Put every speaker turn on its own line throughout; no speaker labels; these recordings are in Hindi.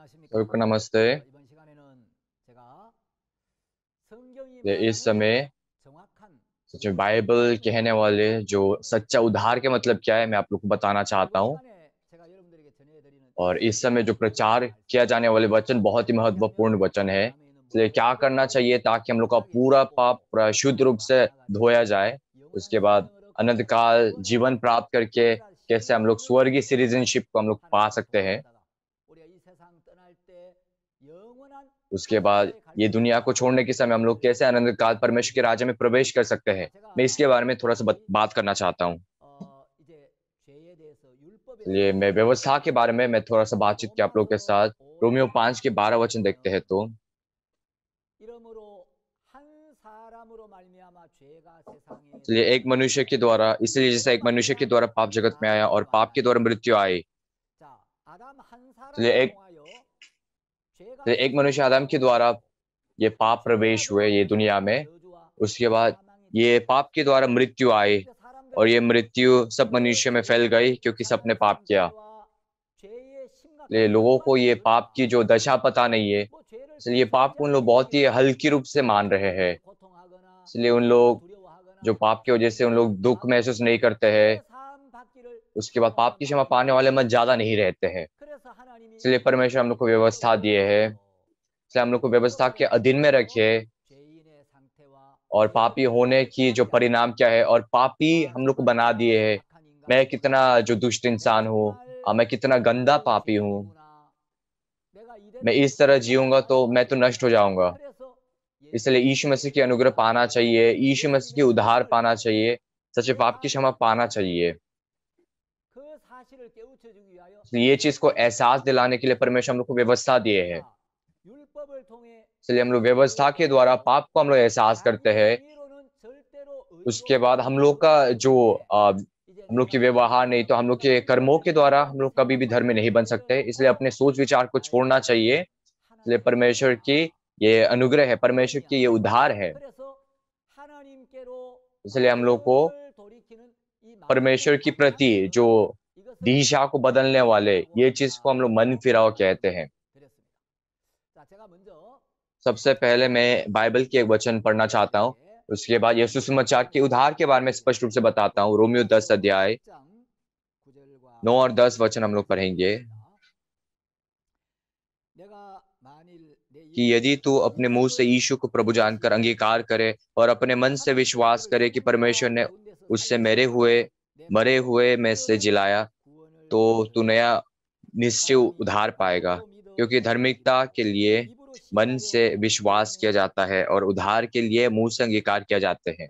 सबको नमस्ते। इस समय सच में बाइबल कहने वाले जो सच्चा उद्धार के मतलब क्या है मैं आप लोग को बताना चाहता हूँ। और इस समय जो प्रचार किया जाने वाले वचन बहुत ही महत्वपूर्ण वचन है। इसलिए क्या करना चाहिए ताकि हम लोग का पूरा पाप पूरा शुद्ध रूप से धोया जाए, उसके बाद अनंत काल जीवन प्राप्त करके कैसे हम लोग स्वर्गीय सिटीजनशिप को हम लोग पा सकते हैं। उसके बाद ये दुनिया को छोड़ने के समय हम लोग कैसे अनंत काल परमेश्वर के राज्य में प्रवेश कर सकते हैं, मैं इसके बारे में थोड़ा सा बात करना चाहता हूँ। इसलिए मैं व्यवस्था के बारे में मैं थोड़ा सा बातचीत किया आप लोग के साथ। रोमियो 5 के 12 वचन देखते हैं तो इसलिए एक मनुष्य के द्वारा, इसलिए जैसा एक मनुष्य के द्वारा पाप जगत में आया और पाप के द्वारा मृत्यु आई, इसलिए एक मनुष्य आदम के द्वारा ये पाप प्रवेश हुए ये दुनिया में। उसके बाद ये पाप के द्वारा मृत्यु आई और ये मृत्यु सब मनुष्य में फैल गई क्योंकि सबने पाप किया। लोगों को ये पाप की जो दशा पता नहीं है, इसलिए ये पाप को उन लोग बहुत ही हल्की रूप से मान रहे हैं। इसलिए उन लोग जो पाप की वजह से उन लोग दुख महसूस नहीं करते हैं। उसके बाद पाप की क्षमा पाने वाले मन ज्यादा नहीं रहते हैं। इसलिए परमेश्वर हम लोग को व्यवस्था दिए है, इसलिए हम लोग को व्यवस्था के अधीन में रखे। और पापी होने की जो परिणाम क्या है, और पापी हम लोग को बना दिए है। मैं कितना जो दुष्ट इंसान हूँ, मैं कितना गंदा पापी हूँ। मैं इस तरह जीऊंगा तो मैं तो नष्ट हो जाऊंगा। इसलिए यीशु मसीह की अनुग्रह पाना चाहिए, यीशु मसीह की उद्धार पाना चाहिए, सच्चे पाप की क्षमा पाना चाहिए। ये चीज को एहसास दिलाने के लिए परमेश्वर हम लोग को व्यवस्था दिए है। इसलिए हम लोग व्यवस्था के द्वारा पाप को हम लोग एहसास करते हैं। उसके बाद हम लोग का जो हम लोग की व्यवहार नहीं तो हम लोग के कर्मों के द्वारा हम लोग कभी भी धर्मी नहीं बन सकते। इसलिए अपने सोच विचार को छोड़ना चाहिए। इसलिए परमेश्वर की ये अनुग्रह है, परमेश्वर की ये उद्धार है। इसलिए हम लोग को परमेश्वर की प्रति जो दिशा को बदलने वाले ये चीज को हम लोग मन फिराव कहते हैं। सबसे पहले मैं बाइबल के एक वचन पढ़ना चाहता हूँ, उसके बाद यीशु सुसमाचार के उद्धार के बारे में स्पष्ट रूप से बताता हूँ। रोमियो 10 अध्याय 9 और 10 वचन हम लोग पढ़ेंगे कि यदि तू अपने मुंह से यीशु को प्रभु जानकर अंगीकार करे और अपने मन से विश्वास करे कि परमेश्वर ने उससे मरे हुए में से जिलाया, तो तू नया निश्चय उद्धार पाएगा। क्योंकि धार्मिकता के लिए मन से विश्वास किया जाता है और उद्धार के लिए मुंह से अंगीकार किया जाते हैं।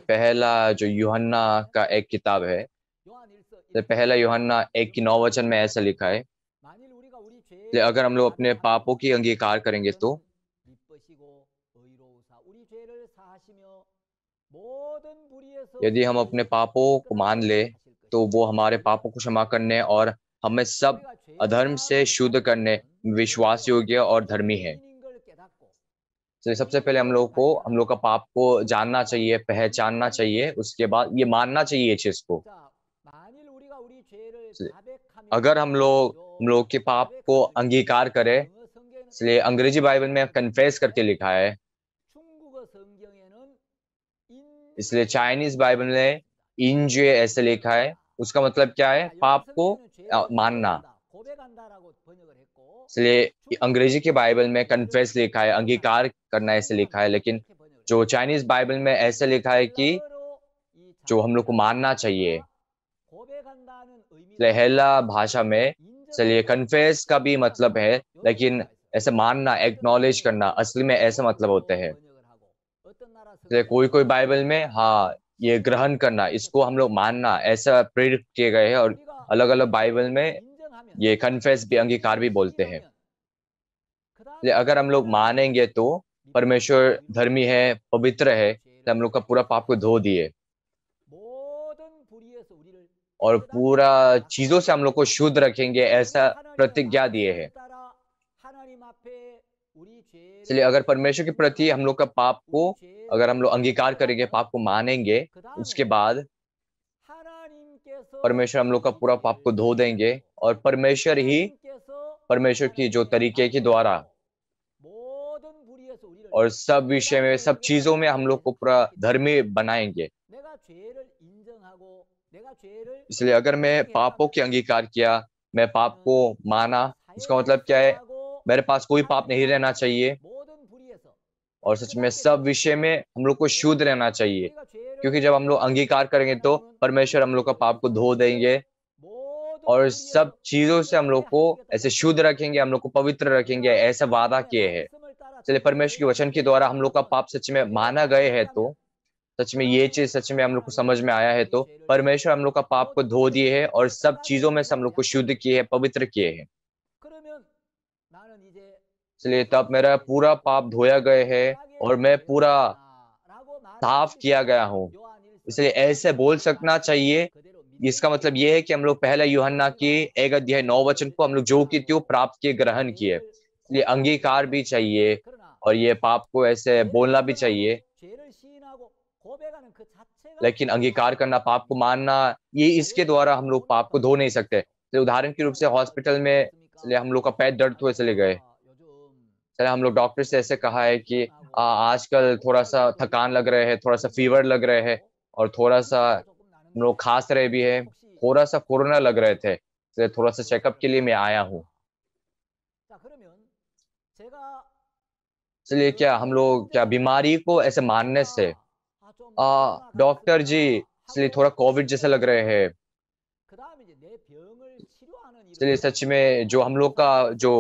पहला जो यूहन्ना का एक किताब है, पहला यूहन्ना 1 की 9 वचन में ऐसा लिखा है, अगर हम लोग अपने पापों की अंगीकार करेंगे तो यदि हम अपने पापों को मान ले तो वो हमारे पापों को क्षमा करने और हमें सब अधर्म से शुद्ध करने विश्वास योग्य और धर्मी है। तो सबसे पहले हम लोग का पाप को जानना चाहिए, पहचानना चाहिए, उसके बाद ये मानना चाहिए चीज को। अगर हम लोग के पाप को अंगीकार करें, इसलिए अंग्रेजी बाइबल में कन्फेस करके लिखा है, इसलिए चाइनीज बाइबल में इंजे ऐसे लिखा है। उसका मतलब क्या है? पाप को मानना। इसलिए अंग्रेजी के बाइबल में कन्फेस लिखा है, अंगीकार करना ऐसे लिखा है, लेकिन जो चाइनीज बाइबल में ऐसे लिखा है कि जो हम लोग को मानना चाहिए। लहला भाषा में चलिए कन्फेस का भी मतलब है, लेकिन ऐसे मानना, एक्नॉलेज करना असली में ऐसा मतलब होते हैं। कोई कोई बाइबल में हाँ ये ग्रहण करना, इसको हम लोग मानना ऐसा प्रेरित किए गए हैं, और अलग अलग बाइबल में ये कन्फेस भी, अंगीकार भी बोलते हैं। अगर हम लोग मानेंगे तो परमेश्वर धर्मी है, पवित्र है, तो हम लोग का पूरा पाप को धो दिए और पूरा चीजों से हम लोग को शुद्ध रखेंगे, ऐसा प्रतिज्ञा दिए है। इसलिए अगर परमेश्वर के प्रति हम लोग का पाप को अगर हम लोग अंगीकार करेंगे, पाप को मानेंगे, उसके बाद परमेश्वर हम लोग का पूरा पाप को धो देंगे और परमेश्वर ही परमेश्वर की जो तरीके के द्वारा और सब विषय में सब चीजों में हम लोग को पूरा धर्मी बनाएंगे। इसलिए अगर मैं पापों की अंगीकार किया, मैं पाप को माना, इसका मतलब क्या है? मेरे पास कोई पाप नहीं रहना चाहिए और सच में सब विषय में हम लोग को शुद्ध रहना चाहिए, क्योंकि जब हम लोग अंगीकार करेंगे तो परमेश्वर हम लोग का पाप को धो देंगे और सब चीजों से हम लोग को ऐसे शुद्ध रखेंगे, हम लोग को पवित्र रखेंगे, ऐसा वादा किए हैं। चलिए परमेश्वर के वचन के द्वारा हम लोग का पाप सच में माना गए है, तो सच में ये चीज सच में हम लोग को समझ में आया है, तो परमेश्वर हम लोग का पाप को धो दिए है और सब चीजों में से हम लोग को शुद्ध किए है, पवित्र किए हैं। इसलिए तब मेरा पूरा पाप धोया गए है और मैं पूरा साफ किया गया हूँ। इसलिए ऐसे बोल सकना चाहिए। इसका मतलब ये है कि हम लोग पहला यूहन्ना की 1 अध्याय 9 वचन को हम लोग जो की त्यों प्राप्त किए, ग्रहण किए। इसलिए अंगीकार भी चाहिए और ये पाप को ऐसे बोलना भी चाहिए, लेकिन अंगीकार करना, पाप को मानना, ये इसके द्वारा हम लोग पाप को धो नहीं सकते। तो उदाहरण के रूप से हॉस्पिटल में इसलिए हम लोग का पैर दर्द हुए चले गए, चले हम लोग डॉक्टर से ऐसे कहा है कि आजकल थोड़ा सा थकान लग रहे है, थोड़ा सा फीवर लग रहे है और थोड़ा सा हम लोग खांस रहे भी है, थोड़ा सा कोरोना लग रहे थे, इसलिए थोड़ा सा चेकअप के लिए मैं आया हूँ। इसलिए क्या हम लोग क्या बीमारी को ऐसे मानने से डॉक्टर जी इसलिए थोड़ा कोविड जैसे लग रहे हैं, इसलिए सच में जो हम लोग का जो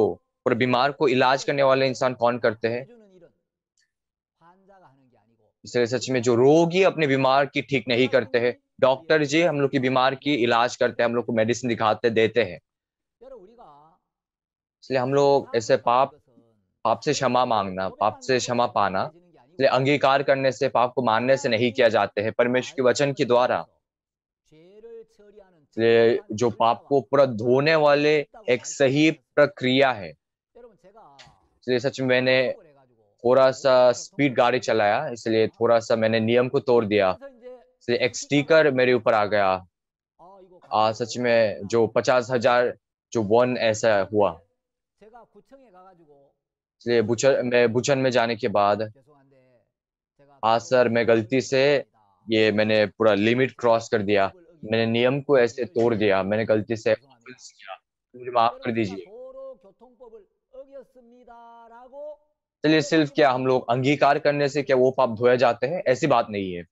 पूरे बीमार को इलाज करने वाले इंसान कौन करते हैं? इसलिए सच में जो रोगी अपने बीमार की ठीक नहीं करते हैं, डॉक्टर जी हम लोग की बीमार की इलाज करते हैं, हम लोग को मेडिसिन दिखाते देते हैं। इसलिए हम लोग ऐसे पाप पाप से क्षमा मांगना, पाप से क्षमा पाना, इसलिए अंगीकार करने से, पाप को मानने से नहीं किया जाते हैं, परमेश्वर के वचन के द्वारा। इसलिए जो पाप को पूरा धोने वाले एक सही प्रक्रिया है। इसलिए सच में मैंने थोड़ा सा स्पीड गाड़ी चलाया, इसलिए थोड़ा सा मैंने नियम को तोड़ दिया, इसलिए एक स्टिकर मेरे ऊपर आ गया। सच में जो 50,000 जो वन ऐसा हुआ। इसलिए मैं बुचन में जाने के बाद, सर मैं गलती से ये मैंने पूरा लिमिट क्रॉस कर दिया, मैंने नियम को ऐसे तोड़ दिया, मैंने गलती से ऑफेंस किया, मुझे माफ कर दीजिए। चलिए सिर्फ क्या हम लोग अंगीकार करने से क्या वो पाप धोए जाते हैं? ऐसी बात नहीं है।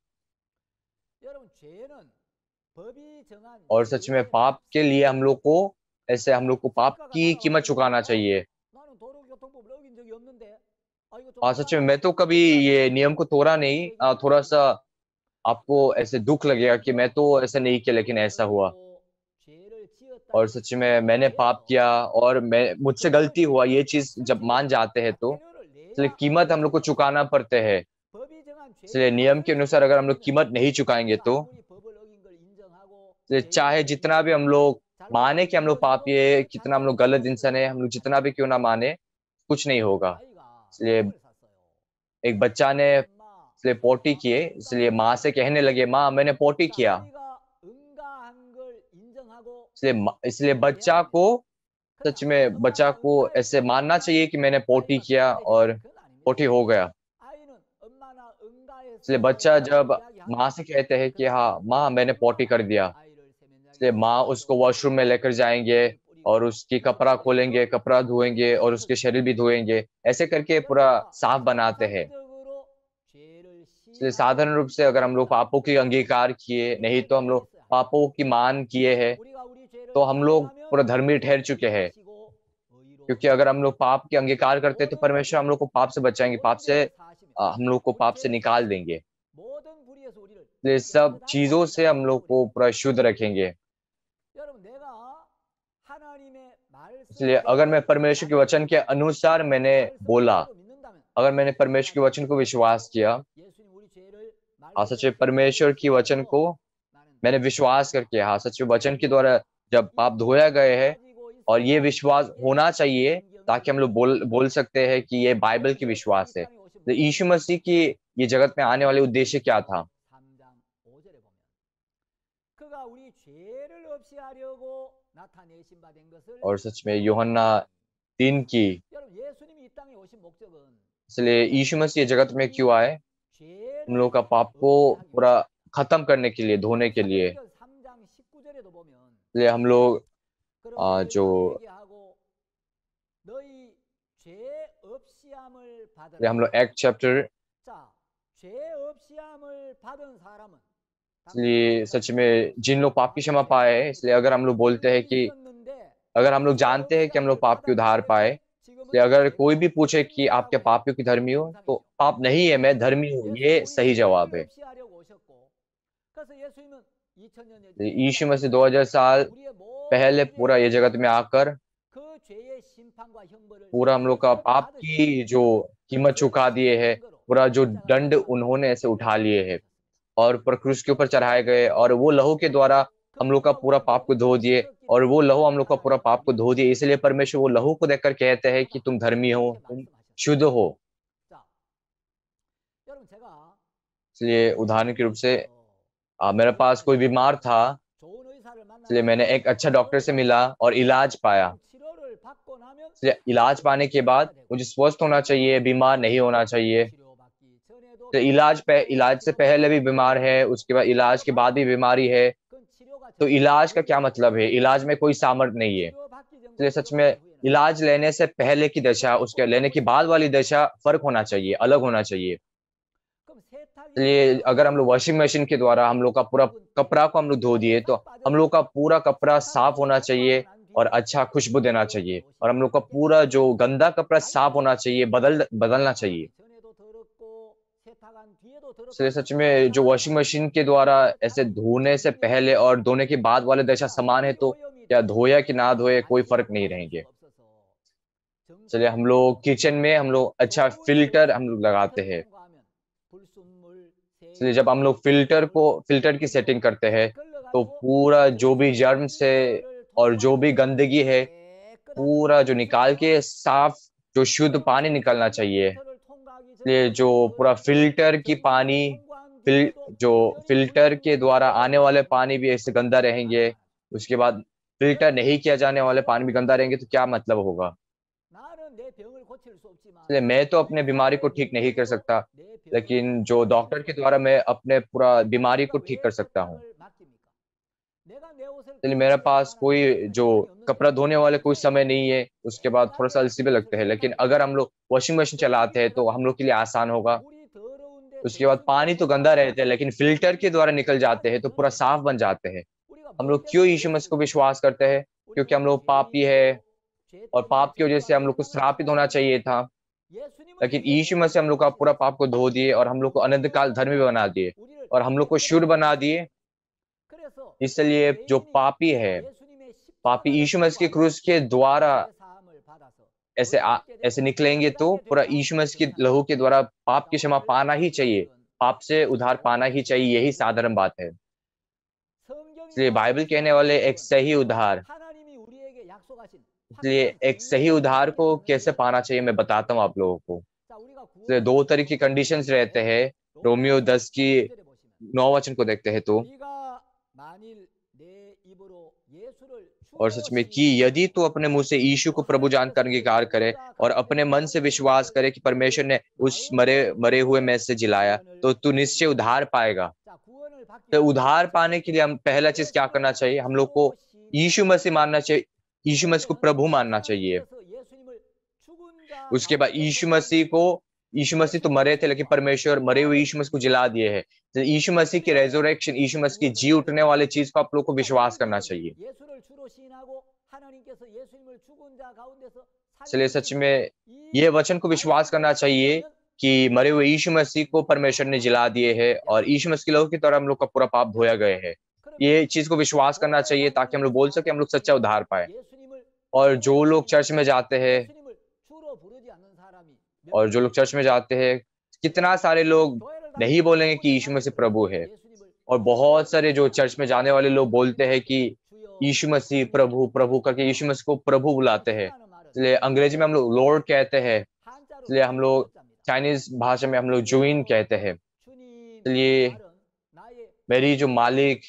और सच में पाप के लिए हम लोग को ऐसे हम लोग को पाप की कीमत चुकाना चाहिए। सच में मैं तो कभी ये नियम को तोड़ा नहीं। थोड़ा सा आपको ऐसे दुख लगेगा कि मैं तो ऐसा नहीं किया लेकिन ऐसा हुआ, और सच में मैंने पाप किया और मैं मुझसे गलती हुआ, ये चीज जब मान जाते हैं तो इसलिए कीमत हम लोग को चुकाना पड़ते हैं। इसलिए नियम के अनुसार अगर हम लोग कीमत नहीं चुकाएंगे तो चाहे जितना भी हम लोग माने कि हम लोग पापी है, कितना हम लोग गलत इंसान है, हम लोग जितना भी क्यों ना माने, कुछ नहीं होगा। इसलिए एक बच्चा ने इसलिए पोटी किए, इसलिए माँ से कहने लगे, माँ मैंने पोटी किया। इसलिए बच्चा को सच में बच्चा को ऐसे मानना चाहिए कि मैंने पोटी किया और पोटी हो गया। इसलिए बच्चा जब माँ से कहते हैं कि हाँ माँ मैंने पोटी कर दिया, इसलिए माँ उसको वॉशरूम में लेकर जाएंगे और उसकी कपड़ा खोलेंगे, कपड़ा धोएंगे और उसके शरीर भी धोएंगे, ऐसे करके पूरा साफ बनाते हैं। इसलिए साधारण रूप से अगर हम लोग पापों की अंगीकार किए नहीं, तो हम लोग पापों की मान किए हैं, तो हम लोग पूरा धर्मी ठहर चुके हैं। क्योंकि अगर हम लोग पाप की अंगीकार करते हैं तो परमेश्वर हम लोग को पाप से बचाएंगे, पाप से हम लोग को पाप से निकाल देंगे, इसलिए सब चीजों से हम लोग को पूरा शुद्ध रखेंगे। इसलिए अगर मैं परमेश्वर के वचन के अनुसार मैंने बोला, अगर मैंने परमेश्वर के वचन को विश्वास किया, सच में परमेश्वर की वचन को मैंने विश्वास करके, सच में वचन के द्वारा जब पाप धोया गए हैं, और ये विश्वास होना चाहिए ताकि हम लोग बोल सकते हैं कि ये बाइबल की विश्वास है। तो यीशु मसीह की ये जगत में आने वाले उद्देश्य क्या था? और सच में यूहन्ना 3 की, इसलिए यीशु मसीह जगत में क्यों आए? हम लोग का पाप को पूरा खत्म करने के लिए, धोने के लिए। इसलिए हम लोग जो एक्ट चैप्टर, इसलिए सच में जिन लोग पाप की क्षमा पाए हैं, इसलिए अगर हम लोग बोलते हैं कि अगर हम लोग जानते हैं कि हम लोग पाप की उद्धार पाए, इसलिए अगर कोई भी पूछे कि आप क्या पापियों की धर्मी हो, तो पाप नहीं है, मैं धर्मी हूँ, ये सही जवाब है। यीशु मसीह 2000 साल पहले पूरा ये जगत में आकर पूरा हम लोग का पाप की जो कीमत चुका दिए है, पूरा जो दंड उन्होंने ऐसे उठा लिए है और पर क्रूस के ऊपर चढ़ाए गए, और वो लहू के द्वारा हम लोग का पूरा पाप को धो दिए, और वो लहू हम लोग का पूरा पाप को धो दिए। इसलिए परमेश्वर वो लहू को देखकर कहते हैं कि तुम धर्मी हो, तुम शुद्ध हो। इसलिए उदाहरण के रूप से मेरे पास कोई बीमार था, इसलिए मैंने एक अच्छा डॉक्टर से मिला और इलाज पाया। इसलिए इलाज पाने के बाद मुझे स्वस्थ होना चाहिए, बीमार नहीं होना चाहिए। तो इलाज से पहले भी बीमार है, उसके बाद इलाज के बाद भी बीमारी है, तो इलाज का क्या मतलब है? इलाज में कोई सामर्थ्य नहीं है। इसलिए सच में इलाज लेने से पहले की दशा, उसके लेने के बाद वाली दशा फर्क होना चाहिए, अलग होना चाहिए। इसलिए अगर हम लोग वॉशिंग मशीन के द्वारा हम लोग का पूरा कपड़ा को हम लोग धो दिए, तो हम लोग का पूरा कपड़ा साफ होना चाहिए और अच्छा खुशबू देना चाहिए, और हम लोग का पूरा जो गंदा कपड़ा साफ होना चाहिए, बदलना चाहिए। इसलिए सच में जो वॉशिंग मशीन के द्वारा ऐसे धोने से पहले और धोने के बाद वाले दशा समान है, तो क्या धोया कि ना धोए कोई फर्क नहीं रहेंगे। चलिए हम लोग किचन में हम लोग अच्छा फिल्टर हम लोग लगाते हैं। इसलिए जब हम लोग फिल्टर की सेटिंग करते हैं, तो पूरा जो भी जर्म्स है और जो भी गंदगी है, पूरा जो निकाल के साफ जो शुद्ध पानी निकलना चाहिए। इसलिए जो पूरा फिल्टर की पानी, जो फिल्टर के द्वारा आने वाले पानी भी ऐसे गंदा रहेंगे, उसके बाद फिल्टर नहीं किया जाने वाले पानी भी गंदा रहेंगे, तो क्या मतलब होगा? इसलिए मैं तो अपने बीमारी को ठीक नहीं कर सकता, लेकिन जो डॉक्टर के द्वारा मैं अपने पूरा बीमारी को ठीक कर सकता हूँ। इसलिए मेरे पास कोई जो कपड़ा धोने वाले कोई समय नहीं है, उसके बाद थोड़ा सा अलसी भी लगते हैं, लेकिन अगर हम लोग वॉशिंग मशीन चलाते हैं तो हम लोग के लिए आसान होगा। उसके बाद पानी तो गंदा रहते हैं, लेकिन फिल्टर के द्वारा निकल जाते हैं तो पूरा साफ बन जाते हैं। हम लोग क्यों यीशु मसीह को विश्वास करते हैं? क्योंकि हम लोग पापी है, और पाप की वजह से हम लोग को श्रापित होना चाहिए था, लेकिन यीशु मसीह हम लोग का पूरा पाप को धो दिए और हम लोग को अनंत काल धर्मी बना दिए और हम लोग को शुद्ध बना दिए। इसलिए जो पापी है, पापी यीशु मसीह के क्रूस के द्वारा ऐसे निकलेंगे, तो पूरा यीशु मसीह के लहू के द्वारा पाप की क्षमा पाना ही चाहिए, पाप से उद्धार पाना ही चाहिए, यही साधारण बात है। इसलिए बाइबल कहने वाले एक सही उद्धार, इसलिए एक सही उद्धार को कैसे पाना चाहिए मैं बताता हूँ आप लोगों को। इसलिए दो तरह की कंडीशंस रहते हैं। रोमियो 10 की 9 वचन को देखते हैं तो, और सच में कि यदि तू अपने मुंह से यीशु को प्रभु जानकर अंगीकार करे और अपने मन से विश्वास करे कि परमेश्वर ने उस मरे हुए में से जिलाया, तो तू निश्चय उद्धार पाएगा। तो उद्धार पाने के लिए हम पहला चीज क्या करना चाहिए? हम लोग को यीशु मसीह मानना चाहिए, यीशु मसीह को प्रभु मानना चाहिए। उसके बाद यीशु मसीह तो मरे थे, लेकिन परमेश्वर मरे हुए यीशु मसीह को जिला दिए है। तो यीशु मसीह की रेजोरेक्शन, यीशु मसीह की जी उठने वाले चीज को आप लोग को विश्वास करना चाहिए। इसलिए सच में ये वचन को विश्वास करना चाहिए कि मरे हुए यीशु मसीह को परमेश्वर ने जिला दिए है और यीशु मसीह के लहू की तरह हम लोग का पूरा पाप धोया गया है। ये चीज को विश्वास करना चाहिए ताकि हम लोग बोल सके हम लोग सच्चा उद्धार पाए। और जो लोग चर्च में जाते हैं, कितना सारे लोग नहीं बोलेंगे कि यीशु मसीह प्रभु है, और बहुत सारे जो चर्च में जाने वाले लोग बोलते हैं कि यीशु मसीह प्रभु प्रभु करके यीशु मसीह को प्रभु बुलाते हैं। इसलिए अंग्रेजी में हम लोग लॉर्ड कहते हैं, इसलिए हम लोग चाइनीज भाषा में हम लोग जुइन कहते हैं। इसलिए मेरी जो मालिक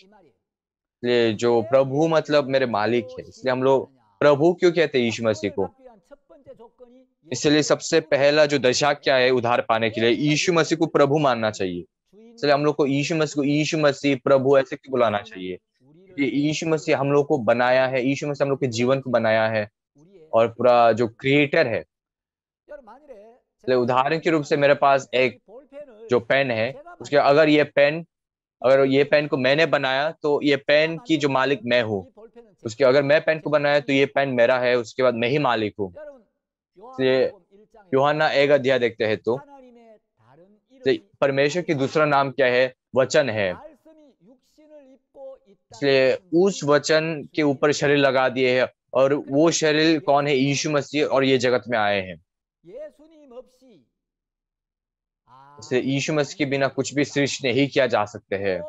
इसलिए जो प्रभु मतलब मेरे मालिक है, इसलिए हम लोग प्रभु क्यों कहते हैं यीशु मसीह को? इसलिए सबसे पहला जो दशा क्या है उद्धार पाने के लिए, यीशु मसीह को प्रभु मानना चाहिए। इसलिए हम लोग को यीशु मसीह प्रभु ऐसे क्यों बुलाना चाहिए? क्योंकि यीशु मसीह हम लोग को बनाया है, यीशु मसीह हम लोग के जीवन को बनाया है, और पूरा जो क्रिएटर है। इसलिए उदाहरण के रूप से मेरे पास एक जो पेन है, उसके अगर ये पेन को मैंने बनाया तो ये पेन की जो मालिक मैं हूँ। उसके अगर मैं पेन को बनाया तो ये पेन मेरा है, उसके बाद मैं ही मालिक हूँ। इसलिए यूहन्ना 1 अध्याय देखते हैं तो परमेश्वर की दूसरा नाम क्या है? वचन है। इसलिए उस वचन के ऊपर शरीर लगा दिए है, और वो शरीर कौन है? यीशु मसीह, और ये जगत में आए हैं। इसलिए यीशु मसीह के बिना कुछ भी सृष्टि नहीं किया जा सकते हैं,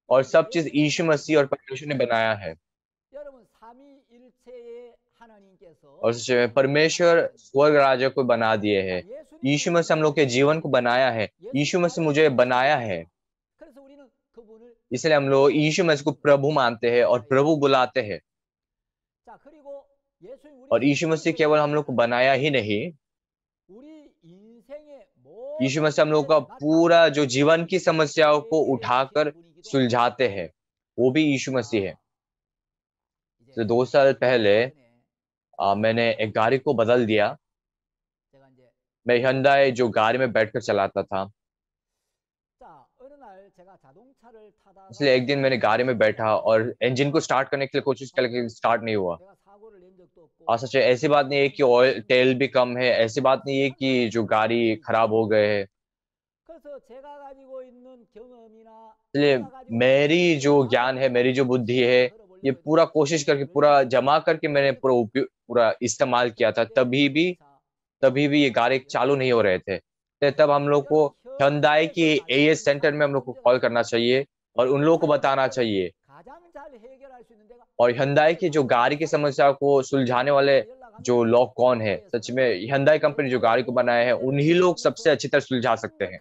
और सब चीज यीशु मसीह और परमेश्वर ने बनाया है। और सच में परमेश्वर स्वर्ग राज्य को बना दिए हैं। यीशु मसीह हम लोग के जीवन को बनाया है, यीशु मसीह मुझे बनाया है। इसलिए हम लोग यीशु मसीह को प्रभु मानते हैं और प्रभु बुलाते हैं। और यीशु मसीह केवल हम लोग को बनाया ही नहीं, यीशु मसीह हम लोग का पूरा जो जीवन की समस्याओं को उठाकर सुलझाते हैं, वो भी यीशु मसीह है। तो 2 साल पहले मैंने एक गाड़ी को बदल दिया। मैं hyundai जो गाड़ी में बैठकर चलाता था, इसलिए एक दिन मैंने गाड़ी में बैठा और इंजन को स्टार्ट करने के लिए कोशिश की, लेकिन स्टार्ट नहीं हुआ। और सच है, ऐसी बात नहीं है कि ऑयल तेल भी कम है, ऐसी बात नहीं है कि जो गाड़ी खराब हो गए है। इसलिए मेरी जो ज्ञान है, मेरी जो बुद्धि है, ये पूरा कोशिश करके, पूरा जमा करके मैंने पूरा इस्तेमाल किया था, तभी भी ये गाड़ी चालू नहीं हो रहे थे। तो तब हम लोग को hyundai की एएस सेंटर में हम लोग को कॉल करना चाहिए और उन लोगों को बताना चाहिए। और hyundai की जो गाड़ी की समस्या को सुलझाने वाले जो लोग कौन है, सच में hyundai कंपनी जो गाड़ी को बनाया है, उन्हीं लोग सबसे अच्छी तरह सुलझा सकते हैं।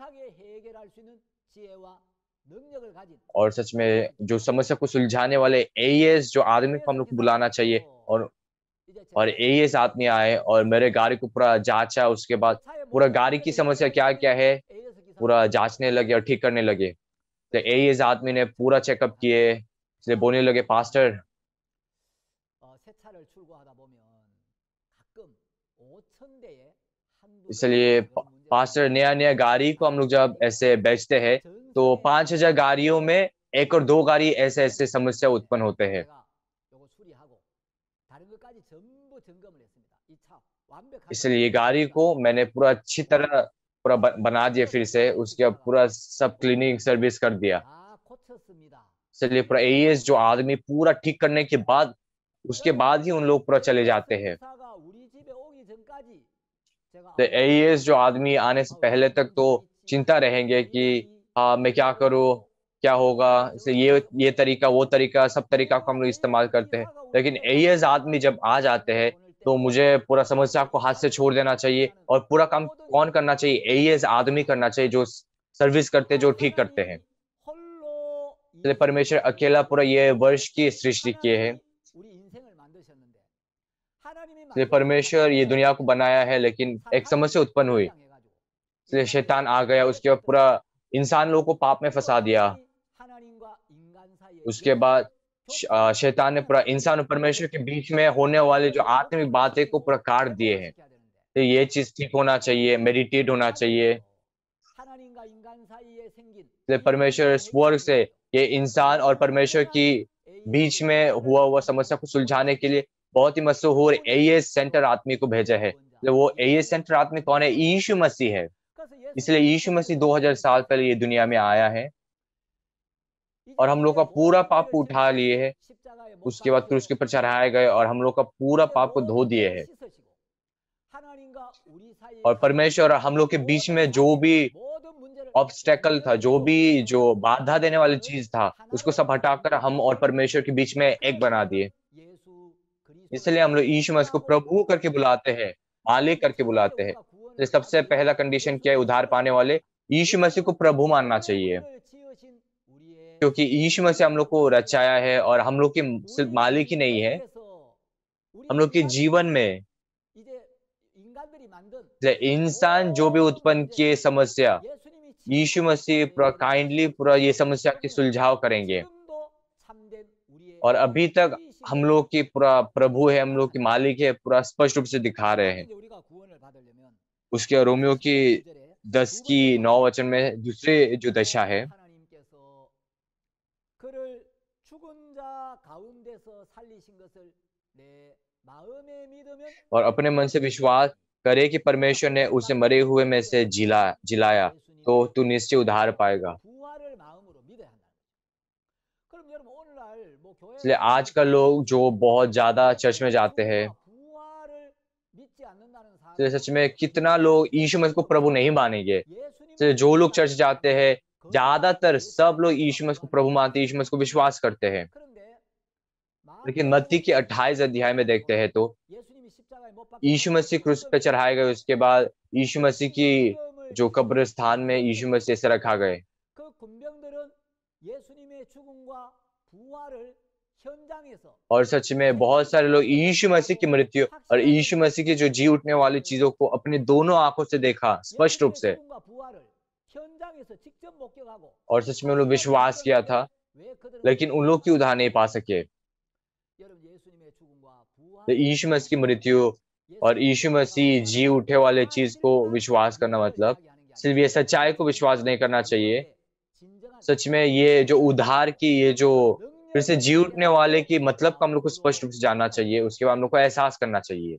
और सच में जो समस्या को सुलझाने वाले एएस जो आदमी को हम लोग को बुलाना चाहिए। और एएस आदमी आए और मेरे गाड़ी को पूरा जांचा, उसके बाद पूरा गाड़ी की समस्या क्या क्या है पूरा जांचने लगे और ठीक करने लगे। तो एएस आदमी ने पूरा चेकअप किए, इसलिए बोलने लगे, पास्टर इसलिए पास्टर, नया नया गाड़ी को हम लोग जब ऐसे बेचते हैं तो 5,000 गाड़ियों में 1 और 2 गाड़ी ऐसे ऐसे समस्या उत्पन्न होते हैं। इसलिए ये गाड़ी को मैंने पूरा अच्छी तरह पूरा बना दिया, फिर से उसके पूरा सब क्लीनिंग सर्विस कर दिया। इसलिए पूरा एएस जो आदमी पूरा ठीक करने के बाद, उसके बाद ही उन लोग पूरा चले जाते हैं। तो एएस जो आदमी आने से पहले तक तो चिंता रहेंगे कि हाँ मैं क्या करूँ, क्या होगा। इसलिए ये तरीका वो तरीका, सब तरीका को हम लोग इस्तेमाल करते हैं। लेकिन एएस आदमी जब आ जाते हैं तो मुझे पूरा समस्या को हाथ से छोड़ देना चाहिए, और पूरा काम कौन करना चाहिए? एएस आदमी करना चाहिए, जो सर्विस करते, जो ठीक करते हैं। इसलिए परमेश्वर अकेला पूरा ये वर्ष की सृष्टि किए है। इसलिए परमेश्वर ये दुनिया को बनाया है, लेकिन एक समस्या उत्पन्न हुई, इसलिए शैतान आ गया, उसके बाद पूरा इंसान लोगों को पाप में फंसा दिया। उसके बाद शैतान ने पूरा इंसान और परमेश्वर के बीच में होने वाले जो आत्मिक बातें को पूरा काट दिए हैं। तो ये चीज ठीक होना चाहिए, मेडिटेट होना चाहिए। इसलिए परमेश्वर स्वर्ग से ये इंसान और परमेश्वर की बीच में हुआ समस्या को सुलझाने के लिए बहुत ही मशहूर एएस सेंटर आदमी को भेजा है। तो वो एएस सेंटर आदमी कौन है? यीशु मसीह है। इसलिए यीशु मसीह 2000 साल पहले ये दुनिया में आया है, और हम लोग का पूरा पाप को उठा लिए है। उसके बाद क्रूस के ऊपर चढ़ाए गए और हम लोग का पूरा पाप को धो दिए है। और परमेश्वर हम लोग के बीच में जो भी ऑब्स्टेकल था, जो बाधा देने वाली चीज था, उसको सब हटाकर हम और परमेश्वर के बीच में एक बना दिए। इसलिए हम लोग यीशु मसीह को प्रभु करके बुलाते हैं, मालिक करके बुलाते हैं। तो सबसे पहला कंडीशन क्या है? उद्धार पाने वाले यीशु मसीह को प्रभु मानना चाहिए। क्योंकि यीशु मसीह हम लोग को रचाया है और हम लोग के सिर्फ मालिक ही नहीं है, हम लोग के जीवन में इंसान जो भी उत्पन्न किए समस्या, यीशु मसीह पूरा काइंडली पूरा ये समस्या की सुलझाव करेंगे। और अभी तक हम लोग की पूरा प्रभु है, हम लोग की मालिक है, पूरा स्पष्ट रूप से दिखा रहे हैं। उसके रोमियो की 10 की 9 वचन में दूसरे जो दशा है, और अपने मन से विश्वास करे कि परमेश्वर ने उसे मरे हुए में से जिलाया, तो तू निश्चय उद्धार पाएगा। इसलिए आजकल लोग जो बहुत ज्यादा चर्च में जाते हैं, इसलिए सच में कितना लोग यीशु मसीह को प्रभु नहीं मानेंगे। इसलिए जो लोग चर्च जाते हैं, ज्यादातर सब लोग यीशु मसीह को प्रभु मानते हैं, यीशु मसीह को विश्वास करते हैं। लेकिन मत्ती के 28 अध्याय में देखते हैं तो यीशु मसीह क्रूस पे चढ़ाए गए, उसके बाद यीशु मसीह की जो कब्रिस्तान में यीशु मसीह से रखा गए, और सच में बहुत सारे लोग यीशु मसीह की मृत्यु और यीशु मसीह की जो जी उठने वाली चीजों को अपने दोनों आंखों से देखा स्पष्ट रूप से, और सच में उन लोग विश्वास किया था, लेकिन उन लोग क्यों उद्धार नहीं पा सके। तो यीशु मसीह की मृत्यु और यीशु मसीह जी उठे वाले चीज को विश्वास करना मतलब सिर्फ ये सच्चाई को विश्वास नहीं करना चाहिए, सच में ये जो उद्धार की, ये जो फिर से जी उठने वाले की मतलब को हम लोग को स्पष्ट रूप से जानना चाहिए, उसके बाद हम लोग को एहसास करना चाहिए।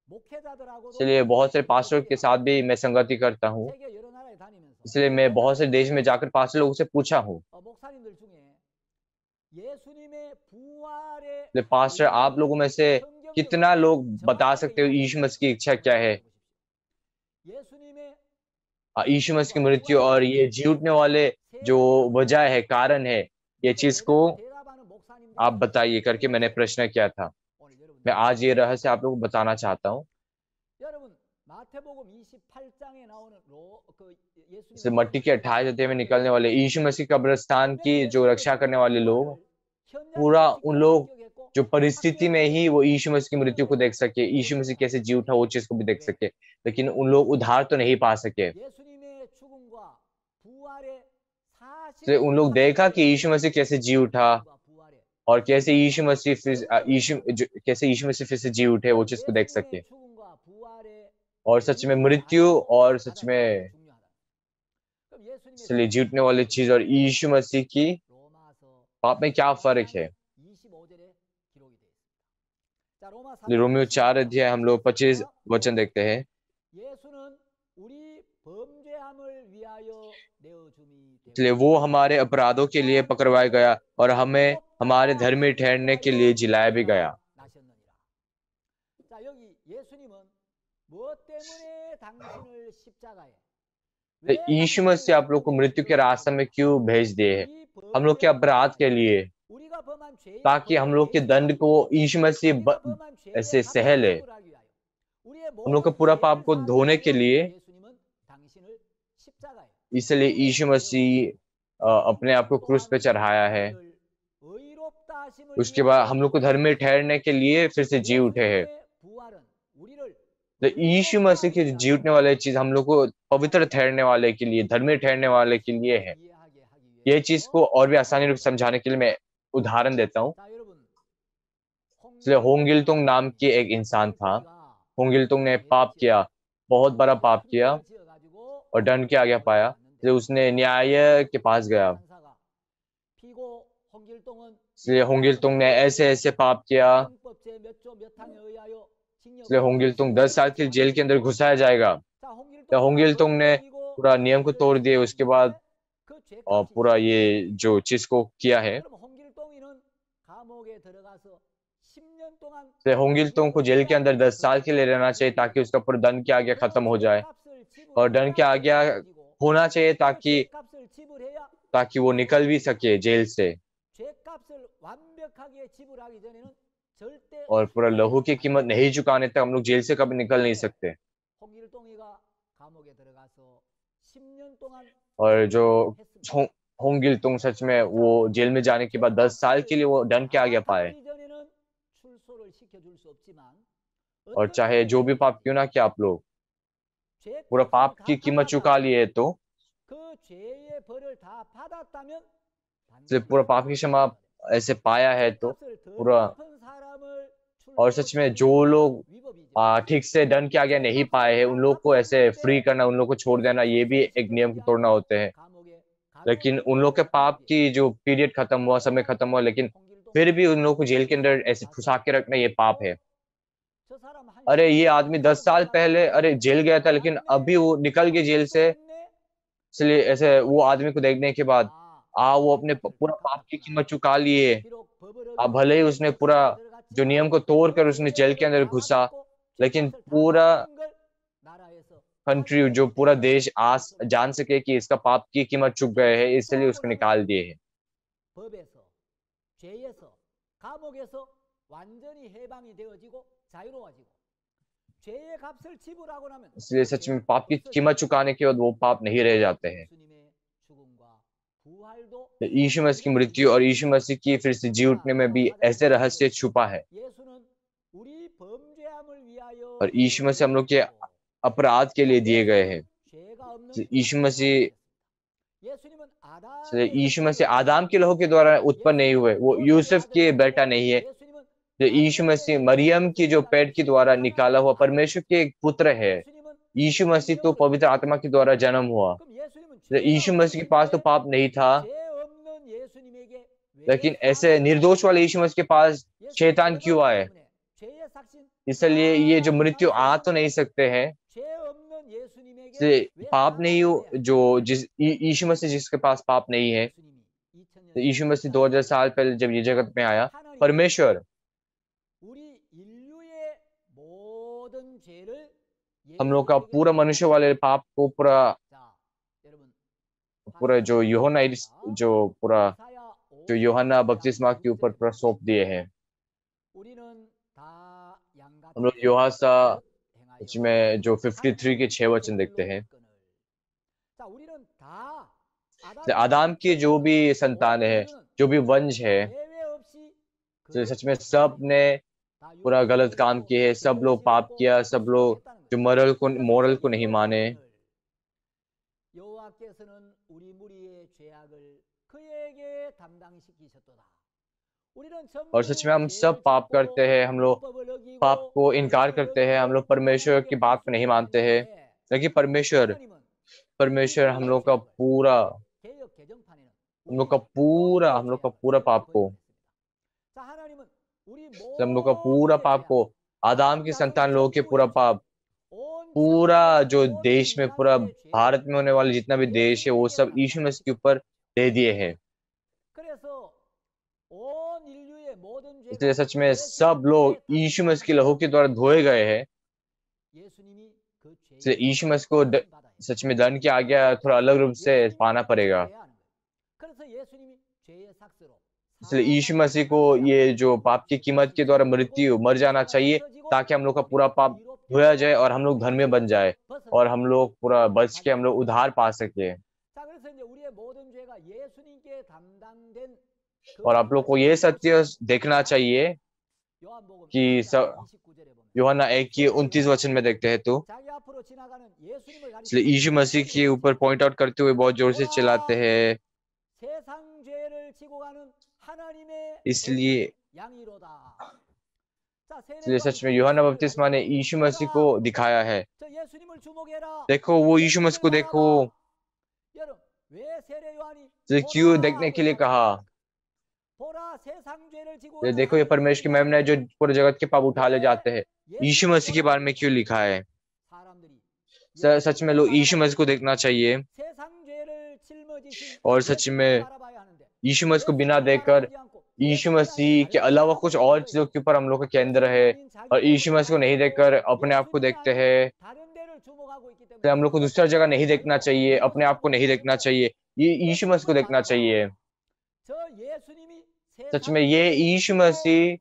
इसलिए बहुत से पास्टर के साथ भी मैं संगति करता हूँ, इसलिए मैं बहुत से देश में जाकर पास्टर लोगों से पूछा हूँ, पास्टर आप लोगों में से कितना लोग बता सकते हो यीशु मसीह की इच्छा क्या है, यीशु मसीह की मृत्यु और ये जी उठने वाले जो वजह है, कारण है, ये चीज को आप बताइए करके मैंने प्रश्न किया था। मैं आज ये रहस्य आप लोगों को बताना चाहता हूँ। इसे मट्टी के 28 अध्याय में निकलने वाले यीशु मसीह कब्रिस्तान की जो रक्षा करने वाले लोग, पूरा उन लोग जो परिस्थिति में ही वो यीशु मसीह की मृत्यु को देख सके, यीशु मसीह कैसे जी उठा वो चीज को भी देख सके, लेकिन उन लोग उद्धार तो नहीं पा सके। तो उन लोग देखा कि यीशु मसीह कैसे जी उठा और कैसे यीशु मसीह कैसे यीशु मसीह फिर से जी उठे, वो चीज को देख सके। और सच में मृत्यु और सच में इसलिए जी उठने वाली चीज और यीशु मसीह की पाप में क्या फर्क है। रोमियो 4 अध्याय हम लोग 25 वचन देखते हैं। इसलिए वो हमारे अपराधों के लिए पकड़वाया गया और हमें हमारे धर्मी ठहरने के लिए जिलाया भी गया। यीशु मसीह आप लोग को मृत्यु के रास्ते में क्यों भेज दिए है? हम लोग के अपराध के लिए, ताकि हम लोग के दंड को यीशु मसीह ऐसे सह ले, हम लोग का पूरा पाप को धोने के लिए। इसलिए यीशु मसीह अपने आप को क्रूस पे चढ़ाया है, उसके बाद हम लोग को धर्मी ठहरने के लिए फिर से जी उठे हैं। तो यीशु मसीह की जी उठने वाले चीज हम लोग को पवित्र ठहरने वाले के लिए, धर्मी ठहरने वाले के लिए है। ये चीज को और भी आसानी रूप से समझाने के लिए मैं उदाहरण देता हूँ। इसलिए होंगिलतुंग नाम की एक इंसान था। होंगिलतुंग ने पाप किया, बहुत बड़ा पाप किया और दंड के आगे पाया। इसलिए उसने न्याय के पास गया। इसलिए होंगिलतुंग ने ऐसे ऐसे पाप किया, इसलिए होंगिलतुंग 10 साल के जेल के अंदर घुसाया जाएगा। तो होंगिलतुंग ने पूरा नियम को तोड़ दिए, उसके बाद और पूरा ये जो चीज को किया है, तो होंगिलतुंग को जेल के अंदर 10 साल के लिए रहना चाहिए, ताकि उसका पूरा दंड की आज्ञा खत्म हो जाए और दंड की आज्ञा होना चाहिए ताकि ताकि वो निकल भी सके जेल से। और पूरा लहू की कीमत नहीं चुकाने तक हम लोग जेल से कभी निकल नहीं सकते। और जो होंगिल तुंग सच में वो जेल में जाने के बाद 10 साल के लिए वो दंड के आगे पाए, और चाहे जो भी पाप क्यों ना किया आप लोग, पूरा पाप की कीमत चुका लिए तो सिर्फ पूरा पाप की क्षमा ऐसे पाया है तो पूरा। और सच में जो लोग ठीक से दंड के आगे नहीं पाए हैं, उन लोग को ऐसे फ्री करना, उन लोग को छोड़ देना, ये भी एक नियम को तोड़ना होते हैं। लेकिन उन लोग के पाप की जो पीरियड खत्म हुआ, समय खत्म हुआ, लेकिन फिर भी उन लोग को जेल के अंदर ऐसे ठुसा के रखना ये पाप है। अरे ये आदमी 10 साल पहले अरे जेल गया था, लेकिन अभी वो निकल गया जेल से, इसलिए ऐसे वो आदमी को देखने के बाद वो अपने पूरा पाप की कीमत चुका लिए। भले ही उसने पूरा जो नियम को तोड़ कर उसने जेल के अंदर घुसा, लेकिन पूरा कंट्री, जो पूरा देश आस जान सके कि इसका पाप की कीमत चुक गए हैं, इसलिए उसको निकाल दिए हैं। इसलिए सच में पाप की कीमत चुकाने के बाद वो पाप नहीं रह जाते हैं। तो यीशु मसीह की मृत्यु और यीशु मसीह की फिर से जी उठने में भी ऐसे रहस्य छुपा है। और यीशु मसीह हम लोग के अपराध के लिए दिए गए हैं। यीशु मसीह आदाम के लहू के द्वारा उत्पन्न नहीं हुए, वो यूसुफ के बेटा नहीं है। यीशु मसीह मरियम की जो पेट के द्वारा निकाला हुआ परमेश्वर के एक पुत्र है। यीशु मसीह तो पवित्र आत्मा के द्वारा जन्म हुआ। यीशु मसीह के पास तो पाप नहीं था, लेकिन ऐसे निर्दोष वाले यीशु मसीह के पास शैतान क्यों आए? इसलिए ये जो मृत्यु आ तो नहीं सकते हैं, से पाप नहीं हो जो जिस यीशु मसीह जिसके पास पाप नहीं है। तो यीशु मसीह 2000 साल पहले जब ये जगत में आया, परमेश्वर हम लोग का पूरा मनुष्य वाले पाप को पूरा पूरा जो यूहन्ना जो पूरा जो यूहन्ना बपतिस्मा के ऊपर पूरा सौंप दिए हैं। हम लोग यूहन्ना में जो 53 के 6 वचन देखते हैं, आदम के जो भी संतान है, जो भी वंश है, तो सच में सब ने पूरा गलत काम किए है, सब लोग पाप किया, सब लोग जो मोरल को नहीं माने। और सच में हम सब पाप करते हैं, हम लोग पाप को इनकार करते हैं, हम लोग परमेश्वर की बात को नहीं मानते हैं। लेकिन परमेश्वर हम लोग का पूरा पाप को, हम लोग का पूरा पाप को, आदम के संतान लोगों के पूरा पाप, पूरा जो देश में, पूरा भारत में होने वाले जितना भी देश है, वो सब यीशु मसीह के ऊपर दे दिए हैं। इसलिए सच में सब लोग यीशु मसीह के लहू के द्वारा धोए गए हैं। इसलिए यीशु मसीह को सच में दंड की आज्ञा थोड़ा अलग रूप से पाना पड़ेगा। इसलिए यीशु मसीह को ये जो पाप की कीमत के द्वारा मर जाना चाहिए, ताकि हम लोग का पूरा पाप धोया जाए और हम लोग धर्मी बन जाए और हम लोग पूरा बच के हम लोग उद्धार पा सके। और आप लोग को ये सत्य देखना चाहिए कि यूहन्ना 1:29 में देखते हैं तो, इसलिए यीशु मसीह के ऊपर पॉइंट आउट करते हुए बहुत जोर से चिल्लाते हैं। इसलिए सच में यूहन्ना बपतिस्मा ने यीशु मसीह को दिखाया है। देखो वो यीशु मसीह को देखो, क्यों देखने के लिए कहा? ये देखो ये परमेश्वर की महिमा है जो पूरे जगत के पाप उठा ले जाते हैं। यीशु मसीह के बारे में क्यों लिखा है? सच में लोग यीशु मसीह को देखना चाहिए, और सच में यीशु मसीह को बिना देखकर, यीशु मसीह के अलावा कुछ और चीजों के ऊपर हम लोग का केंद्र है, और यीशु मसीह को नहीं देखकर अपने आप को देखते हैं। तो हम लोग को दूसरा जगह नहीं देखना चाहिए, अपने आप को नहीं देखना चाहिए, ये यीशु मसीह को देखना चाहिए। सच में ये यीशु मसीह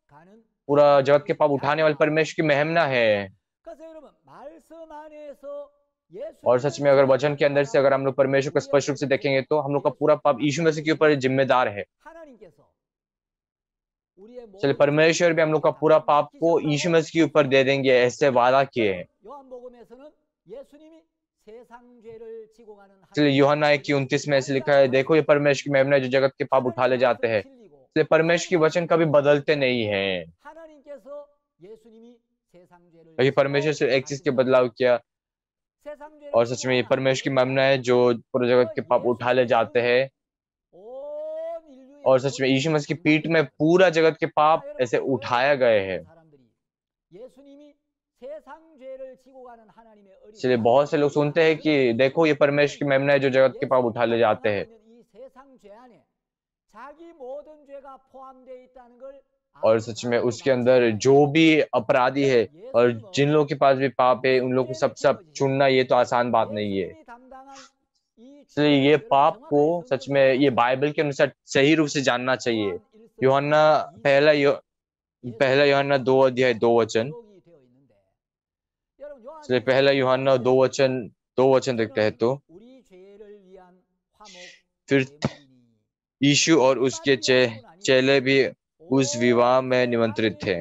पूरा जगत के पाप उठाने वाले परमेश्वर की महिमा है। और सच में अगर वचन के अंदर से अगर हम लोग परमेश्वर को स्पष्ट रूप से देखेंगे तो हम लोग का पूरा पाप यीशु मसीह के ऊपर जिम्मेदार है। चलिए परमेश्वर भी हम लोग का पूरा पाप को यीशु मसीह के ऊपर दे देंगे, ऐसे वादा किए हैं। इसलिए यूहन्ना 1:29 में ऐसे लिखा है, देखो ये परमेश्वर की महिमा है जो जगत के पाप उठा ले जाते हैं। इसलिए परमेश्वर की वचन कभी बदलते नहीं हैं। क्योंकि परमेश्वर सिर्फ एक चीज के बदलाव किया, और सच में ये परमेश्वर की महिमा है जो पूरे जगत के पाप उठा ले जाते हैं। और सच में यीशु मसीह की पीठ में पूरा जगत के पाप ऐसे उठाया गए हैं। इसलिए बहुत से लोग सुनते हैं कि देखो ये परमेश्वर की महिमा है जो जगत के पाप उठा ले जाते हैं। और सच में उसके अंदर जो भी अपराधी है और जिन लोगों के पास भी पाप है उन लोगों को सब सब चुनना ये तो आसान बात नहीं है। इसलिए ये पाप को सच में ये बाइबल के अनुसार सही रूप से जानना चाहिए। यूहन्ना पहला यूहन्ना 2:2 इसलिए पहला यूहन्ना 2 वचन देखते हैं तो, फिर यीशु और उसके चेले भी उस विवाह में निमंत्रित थे।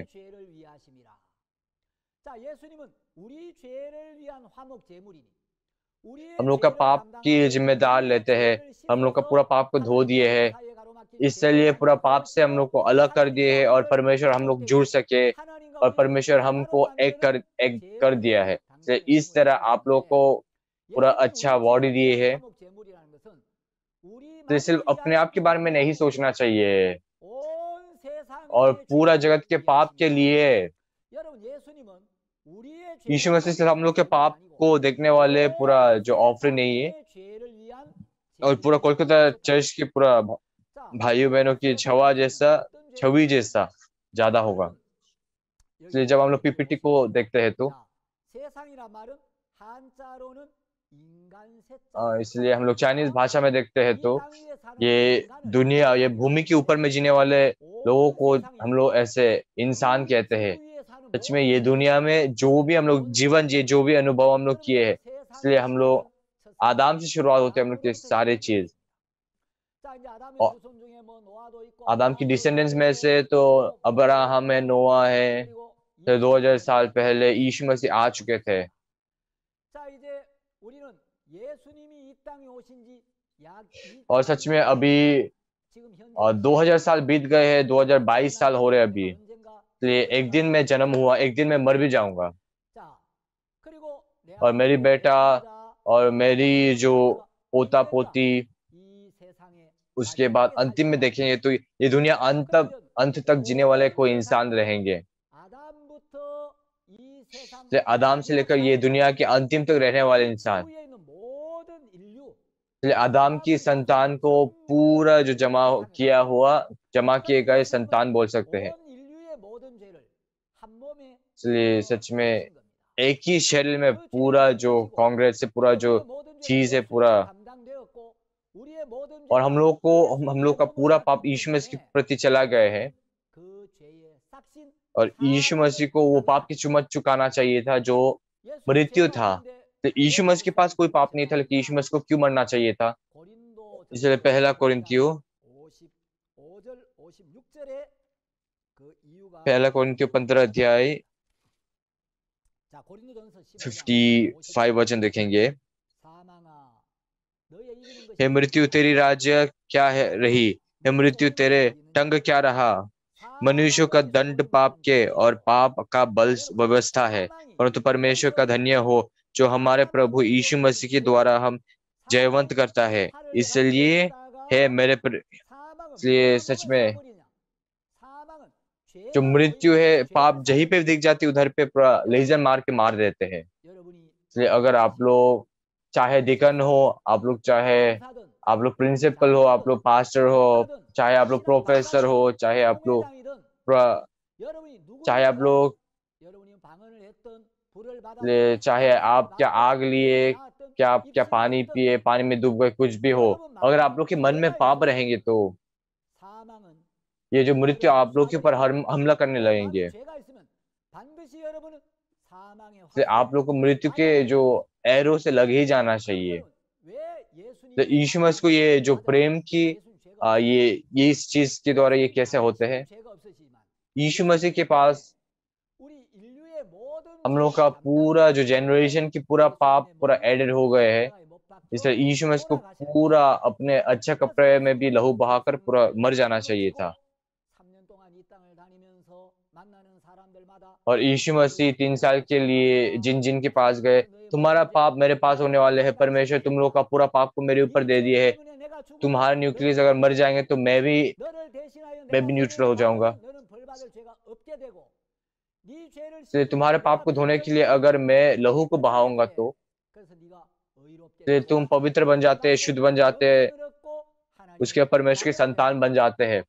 हम लोग का पाप की जिम्मेदार लेते हैं, हम लोग का पूरा पाप को धो दिए हैं, इसलिए पूरा पाप से हम लोग को अलग कर दिए हैं और परमेश्वर हम लोग जुड़ सके, और परमेश्वर हमको एक कर दिया है। इस तरह आप लोग को पूरा अच्छा बॉडी दिए है। तो सिर्फ अपने आप के बारे में नहीं सोचना चाहिए, और पूरा जगत के पाप के लिए यीशु मसीह सिर्फ हम लोग के पाप को देखने वाले पूरा जो ऑफरिंग नहीं है, और पूरा कोलकाता चर्च की पूरा भाइयों बहनों की छवि जैसा ज्यादा होगा। इसलिए जब हम लोग पीपीटी को देखते हैं तो इसलिए हम लोग चाइनीज भाषा में देखते हैं तो ये भूमि के ऊपर में जीने वाले लोगों को हम लोग ऐसे इंसान कहते हैं। सच में ये दुनिया में जो भी हम लोग जीवन जिए, जो भी अनुभव हम लोग किए हैं, इसलिए हम लोग आदम से शुरुआत होते हैं हम लोग के सारे चीज। और आदम की डिसेंडेंट्स में से तो अब्राहम है, नोआ है, तो 2000 साल पहले यीशु मसीह आ चुके थे। और सच में अभी 2000 साल बीत गए हैं, 2022 साल हो रहे अभी। इसलिए एक दिन में जन्म हुआ, एक दिन में मर भी जाऊंगा, और मेरी बेटा और मेरी जो पोता पोती उसके बाद अंतिम में देखेंगे तो ये दुनिया अंत तक जीने वाले कोई इंसान रहेंगे। आदम से लेकर ये दुनिया के अंतिम तक रहने वाले इंसान, आदम की संतान को पूरा जो जमा किए गए संतान बोल सकते हैं। इसलिए सच में एक ही शरीर में पूरा जो कांग्रेस से पूरा जो चीज है पूरा, और हम लोग का पूरा पाप यीशु मसीह के प्रति चला गए है, और यीशु मसीह को वो पाप की कीमत चुकाना चाहिए था जो मृत्यु था। तो यीशु मसीह के पास कोई पाप नहीं था, लेकिन यीशु मसीह को क्यों मरना चाहिए था? इसलिए पहला कोरिन्थियों 15 अध्याय 55 वचन देखेंगे। हे मृत्यु तेरी राज्य क्या है रही, हे मृत्यु तेरे टंग क्या रहा। मनुष्यों का दंड पाप के और पाप का बल व्यवस्था है, परंतु परमेश्वर का धन्य हो जो हमारे प्रभु यीशु मसीह के द्वारा हम जयवंत करता है। इसलिए इसलिए सच में जो मृत्यु है, पाप जहीं पे दिख जाती उधर पे पूरा लेजर मार के मार देते हैं। इसलिए अगर आप लोग चाहे डिकन हो, आप लोग प्रिंसिपल हो, आप लोग पास्टर हो, चाहे आप लोग प्रोफेसर हो, चाहे आप लोग चाहे आप क्या आग लिए, क्या आप क्या पानी पिए, पानी में डूब गए, कुछ भी हो, अगर आप लोग के मन में पाप रहेंगे तो ये जो मृत्यु आप लोग के ऊपर हमला करने लगेंगे। आप लोग को मृत्यु के जो एरो से लग ही जाना चाहिए। तो यीशु मसीह को ये जो प्रेम की ये इस चीज के द्वारा ये कैसे होते हैं। यीशु मसीह के पास हम लोग का पूरा जो जनरेशन की पूरा पाप पूरा एडेड हो गए है। इसलिए यीशु मसीह को पूरा अपने अच्छे कपड़े में भी लहू बहाकर पूरा मर जाना चाहिए था। और यीशु मसीह 3 साल के लिए जिन जिन के पास गए, तुम्हारा पाप मेरे पास होने वाले है, परमेश्वर तुम लोग का पूरा पाप को मेरे ऊपर दे दिए है, तुम्हारा न्यूक्लियस अगर मर जाएंगे तो मैं भी न्यूट्रल हो जाऊंगा। इसलिए तुम्हारे पाप को धोने के लिए अगर मैं लहू को बहाऊंगा तो तुम पवित्र बन जाते, शुद्ध बन जाते, उसके परमेश्वर के संतान बन जाते हैं।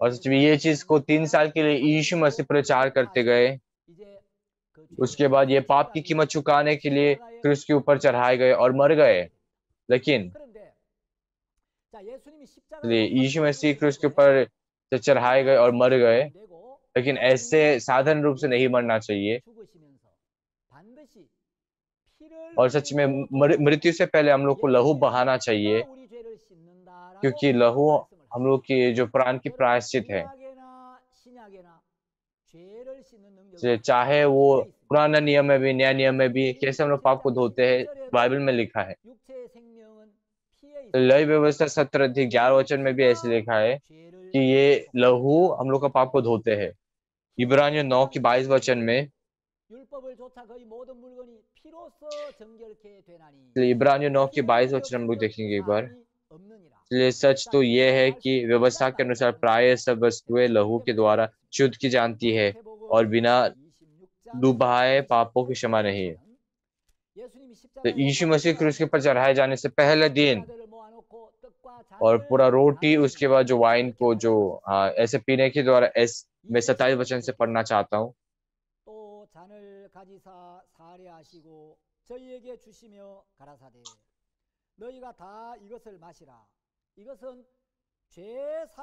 और सच में ये चीज को 3 साल के लिए यीशु मसीह प्रचार करते गए। उसके बाद ये पाप की कीमत चुकाने के लिए क्रूस के ऊपर चढ़ाए गए और मर गए। लेकिन यीशु मसीह क्रूस के ऊपर चढ़ाए गए और मर गए, लेकिन ऐसे साधारण रूप से नहीं मरना चाहिए। और सच में मृत्यु से पहले हम लोग को लहू बहाना चाहिए, क्योंकि लहू हम लोग की जो प्राण की प्रायश्चित है। चाहे वो पुराना नियम में भी नया नियम में भी कैसे हम लोग पाप को धोते हैं, बाइबल में लिखा है। लय व्यवस्था 17:11 में भी ऐसे लिखा है कि ये लहू हम लोग का पाप को धोते हैं। इब्रानियों 9:22 में, इब्रानियों 9:22 हम लोग देखेंगे एक बार। इसलिए सच तो यह है कि व्यवस्था के अनुसार प्राय सब वस्तुएं लहू के द्वारा शुद्ध की जानती है और बिना डुबाए पापों की क्षमा नहीं है। तो यीशु मसीह क्रूस के ऊपर चढ़ाए जाने से पहले दिन और पूरा रोटी, उसके बाद जो वाइन को जो ऐसे पीने के द्वारा मैं 27 से पढ़ना चाहता हूँ।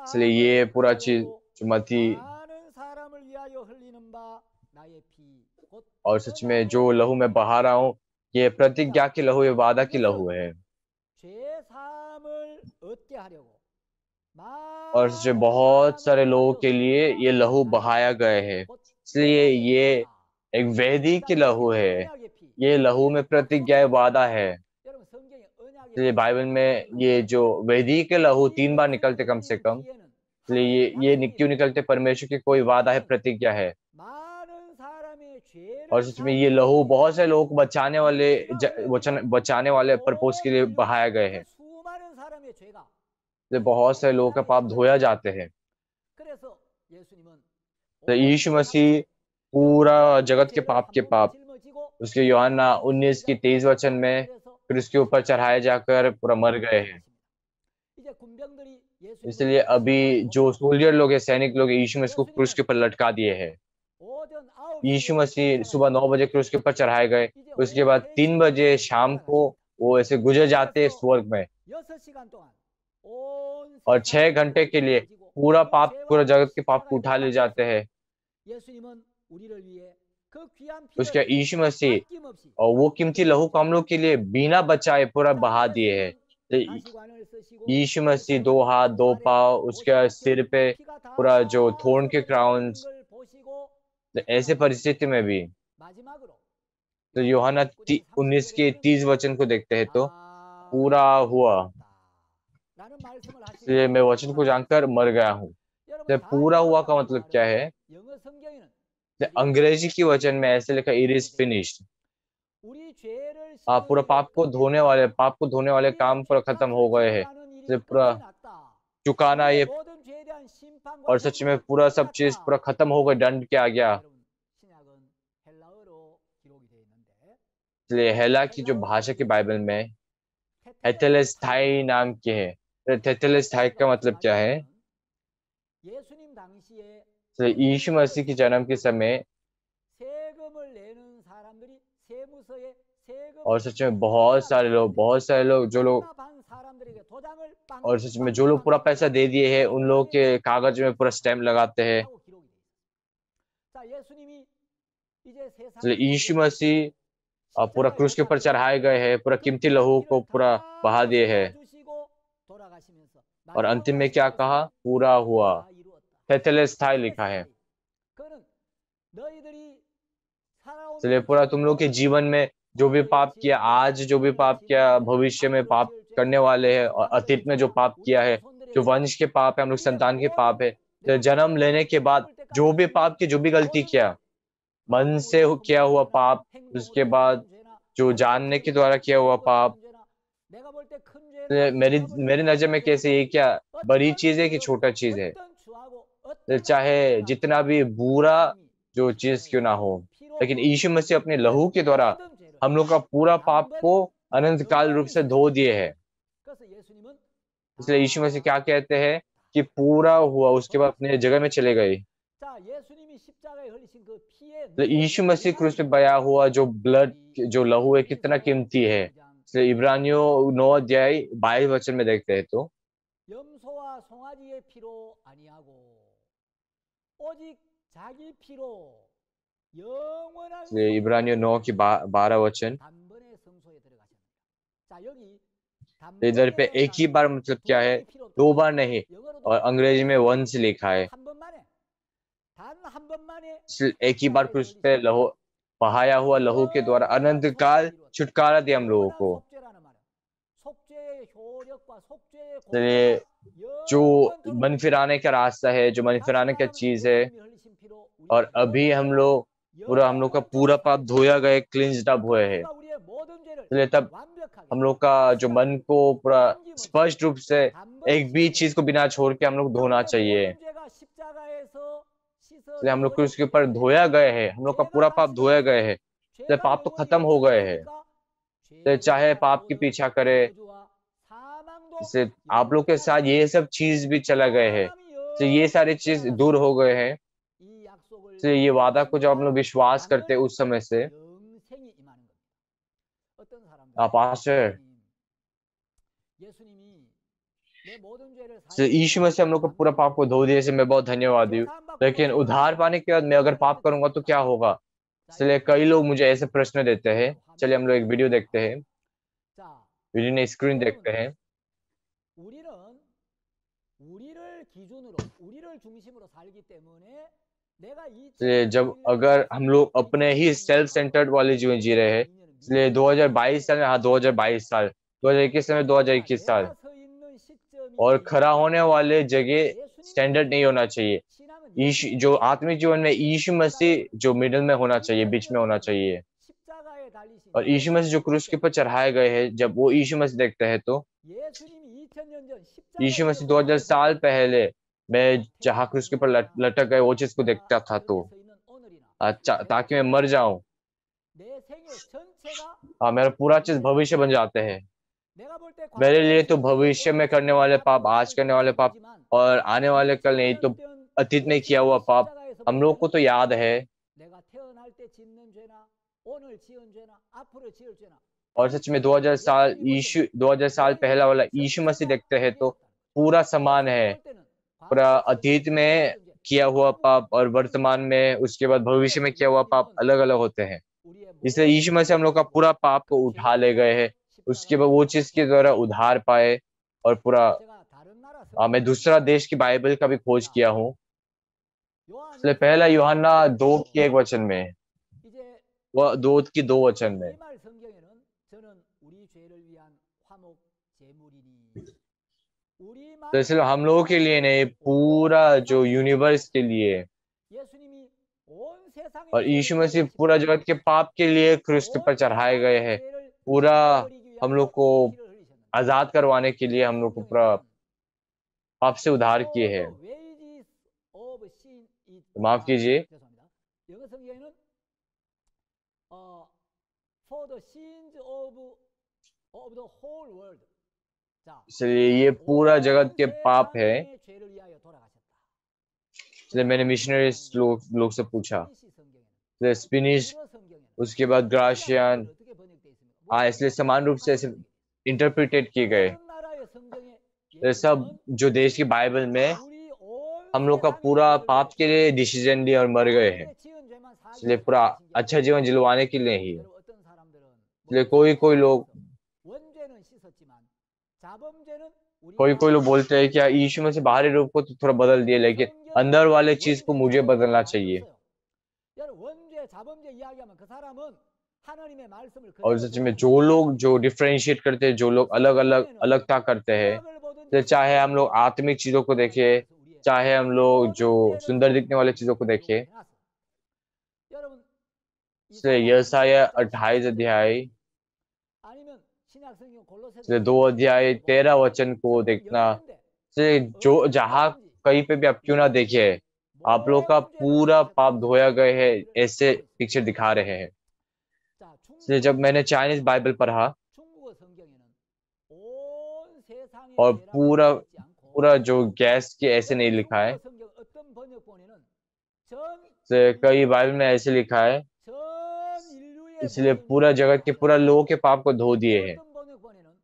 इसलिए ये पूरा चीज जो मती और सच में जो लहू मैं बहा रहा हूँ, ये प्रतिज्ञा की लहू, ये वादा की लहू है। और सच में बहुत सारे लोगों के लिए ये लहू बहाया गए है। इसलिए ये एक वेदी की लहू है। ये लहू में प्रतिज्ञा वादा है। इसलिए बाइबल में ये जो वेदी के लहू 3 बार निकलते कम से कम। इसलिए ये क्यों निकलते? परमेश्वर की कोई वादा है, प्रतिज्ञा है। और सच में ये लहू बहुत से लोगों को बचाने वाले पर्पस के लिए बहाया गए हैं। बहुत सारे लोगों का पाप धोया जाते हैं। तो यीशु मसीह पूरा जगत के पाप उसके यूहन्ना 19:23 में फिर उसके ऊपर चढ़ाए जाकर पूरा मर गए हैं। इसलिए अभी जो सोल्जर लोग हैं, सैनिक लोग हैं, यीशु मसीह को क्रूस के ऊपर लटका दिए हैं। यीशु मसीह सुबह 9 बजे क्रूस के ऊपर चढ़ाए गए। उसके बाद 3 बजे शाम को वो ऐसे गुजर जाते हैं स्वर्ग में। और 6 घंटे के लिए पूरा जगत के पाप को उठा ले जाते हैं। उसके यीशु मसीह और वो कीमती लहू को हम लोग के लिए बिना बचाए पूरा बहा दिए हैं। यीशु मसीह 2 हाथ 2 पाँव, उसके सिर पे पूरा जो थोर्न के क्राउन्स, ऐसे परिस्थिति में भी तो यूहन्ना 19:30 को देखते हैं तो पूरा हुआ। इसलिए मैं वचन को जानकर मर गया हूँ। तो पूरा हुआ का मतलब क्या है? अंग्रेजी की वचन में ऐसे लिखा, इट इज फिनिश्ड। पूरा पाप को धोने वाले काम पूरा खत्म हो गए हैं। पूरा चुकाना ये, और सच में पूरा सब चीज पूरा खत्म हो गए, दंड किया गया। इसलिए हेला की जो भाषा की बाइबल में थेतेलेस्थाई नाम की है। थेतेलेस्थाई का मतलब क्या है? यीशु मसीह के जन्म के समय और सच में बहुत सारे लोग जो लोग और सच में जो लोग पूरा पैसा दे दिए हैं, उन लोगों के कागज में पूरा स्टैम्प लगाते हैं। यीशु मसीह और पूरा क्रूस के ऊपर चढ़ाए गए हैं, पूरा कीमती लहू को पूरा बहा दिए हैं। और अंतिम में क्या कहा? पूरा हुआ। तेतेलेस्ताई लिखा है। इसलिए पूरा तुम लोग के जीवन में जो भी पाप किया, आज जो भी पाप किया, भविष्य में पाप करने वाले हैं, और अतीत में जो पाप किया है, जो वंश के पाप है, हम लोग संतान के पाप है, तो जन्म लेने के बाद जो भी पाप की, जो भी गलती किया, मन से किया हुआ पाप, उसके बाद जो जानने के द्वारा किया हुआ पाप, तो मेरी नजर में कैसे, ये क्या बड़ी चीज है कि छोटा चीज है? तो चाहे जितना भी बुरा जो चीज क्यों ना हो, लेकिन यीशु मसीह अपने लहू के द्वारा हम लोग का पूरा पाप को अनंत काल रूप से धो दिए है। इसलिए यीशु मसीह क्या कहते हैं कि पूरा हुआ, उसके बाद अपने जगह में चले गए। तो यीशु मसीह क्रूस पे बया हुआ जो ब्लड, जो लहू है, कितना कीमती है। इसलिए इब्रानियों 9 अध्याय 22 वचन में देखते हैं तो
염소와 송아지의 피로 아니하고 오직 자기 피로 영원한
इसलिए इब्रानियों 9 की 12 वचन।
단번에 성소에 들어가셨습니다. 자, यही
तो इधर पे एक ही बार मतलब क्या है? 2 बार नहीं, और अंग्रेजी में वंस लिखा है। एक ही बार क्रूस पे लहू, बहाया हुआ लहू के द्वारा अनंत काल छुटकारा दिया हम लोगों को। चलिए, जो मन फिराने का रास्ता है, जो मन फिराने का चीज है, और अभी हम लोग का पूरा पाप धोया गए, क्लींस्ड अप हुए हैं। इसलिए तब हम लोग का जो मन को पूरा स्पष्ट रूप से एक भी चीज को बिना छोड़ के हम लोग धोना चाहिए। इसलिए हम लोग क्रूस के ऊपर धोया गए हैं, हम लोग का पूरा पाप धोया गए हैं। इसलिए पाप तो खत्म हो गए हैं। इसलिए चाहे पाप की पीछा करे, इससे आप लोग के साथ ये सब चीज भी चला गए हैं, तो ये सारी चीज दूर हो गए हैं। तो ये वादा को जब हम लोग विश्वास करते हैं उस समय से, पास्टर, यीशु मसीह हम लोग को पूरा पाप को धो दिए से मैं बहुत धन्यवादी हूँ। लेकिन उद्धार पाने के बाद मैं अगर पाप करूंगा तो क्या होगा? इसलिए कई लोग मुझे ऐसे प्रश्न देते हैं। चलिए हम लोग एक वीडियो देखते हैं, वीडियो ने स्क्रीन देखते हैं। इसलिए जब अगर हम लोग अपने ही सेल्फ सेंटर्ड वाले जीवन जी रहे हैं, इसलिए 2022 साल में, हाँ 2022 साल, 2021 में 2021 साल, और खड़ा होने वाले जगह स्टैंडर्ड नहीं होना चाहिए। यीशु जो आत्मिक जीवन में, यीशु मसीह जो मिडिल में होना चाहिए, बीच में होना चाहिए। और यीशु मसीह जो क्रूस के ऊपर चढ़ाए गए हैं, जब वो यीशु मसीह देखते हैं तो यीशु मसीह 2000 साल पहले मैं जहाँ क्रूस के ऊपर लटक गए वो चीज को देखता था, तो अच्छा ताकि मैं मर जाऊं, मेरा पूरा चीज भविष्य बन जाते हैं। मेरे लिए तो भविष्य में करने वाले पाप, आज करने वाले पाप, और आने वाले कल नहीं तो अतीत में किया हुआ पाप हम लोग को तो याद है। और सच में 2000 साल पहला वाला यीशु मसीह देखते हैं तो पूरा समान है। पूरा अतीत में किया हुआ पाप और वर्तमान में, उसके बाद भविष्य में किया हुआ पाप अलग अलग होते हैं। इसलिए यीशु मसीह हम लोग का पूरा पाप को उठा ले गए हैं, उसके बाद वो चीज के द्वारा उद्धार पाए। और पूरा मैं दूसरा देश की बाइबल का भी खोज किया हूँ। इसलिए पहला यूहन्ना 2 की 1 वचन में, वह 2 की 2 वचन में, तो इसलिए हम लोगों के लिए नहीं, पूरा जो यूनिवर्स के लिए, और यीशु मसीह पूरा जगत के पाप के लिए क्रूस पर चढ़ाए गए हैं। पूरा हम लोग को आजाद करवाने के लिए हम लोग को पूरा पाप से उद्धार किए हैं। तो माफ कीजिए, इसलिए ये पूरा जगत के पाप है। इसलिए मैंने मिशनरी लोग से पूछा, स्पेनिश, उसके बाद ग्राशियन, इसलिए समान रूप से ऐसे इंटरप्रिटेट किए गए। सब जो देश की बाइबल में हम लोग का पूरा पाप के लिए डिसीजन लिए और मर गए हैं, इसलिए पूरा अच्छा जीवन जिलवाने के लिए ही। इसलिए कोई कोई लोग
원죄는 씻었지만 자범죄는
कोई
우리가
कोई लोग बोलते हैं कि यार यीशु मसीह बाहरी रूप को तो थोड़ा बदल दिए, लेकिन अंदर वाले चीज को मुझे बदलना चाहिए।
여러분 원죄 자범죄 इ야기하면 그 사람은 하나님의 말씀을
और
그대로
सच में
듣지
जो
않고
लोग जो डिफ्रेंशिएट करते हैं, जो लोग अलग अलग अलगता करते हैं,
죄악을
तो
보든지
चाहे हम लोग
선악을
आत्मिक चीजों को
보든지
देखें,
하나님께서 우리의
चाहे हम लोग जो
모든 죄를
सुंदर दिखने वाले चीजों को
기록을
देखें।
해놨어요. 여러분
इसलिए
이사야
यशायाह
29장
28
15절에
अध्याय
아니면 신약 성경 골로새서
इसलिए 2 अध्याय 13 वचन को
성경
देखना।
열린데
इसलिए जो
어디
जहाँ
가든지
कहीं पे भी आप क्यों ना देखिए, आप लोग का
모든 죄를
पूरा पाप
사하셨다는
धोया गए है,
얘기를
ऐसे
하고 있습니다.
पिक्चर दिखा रहे हैं।
자,
इसलिए जब मैंने चाइनीज बाइबल पढ़ा
중국어 성경에는 온 세상의
और
죄라고
पूरा
되어 있지 않고
पूरा जो गैस के ऐसे नहीं लिखा है,
중국어 성경 어떤 번역본에는 전
इसलिए कई बाइबल में ऐसे लिखा है,
전 인류의
इसलिए
모든
पूरा
죄를
जगत के पूरा
사하셨다.
लोगों के पाप को धो
또
दिए हैं।
어떤 번역본에는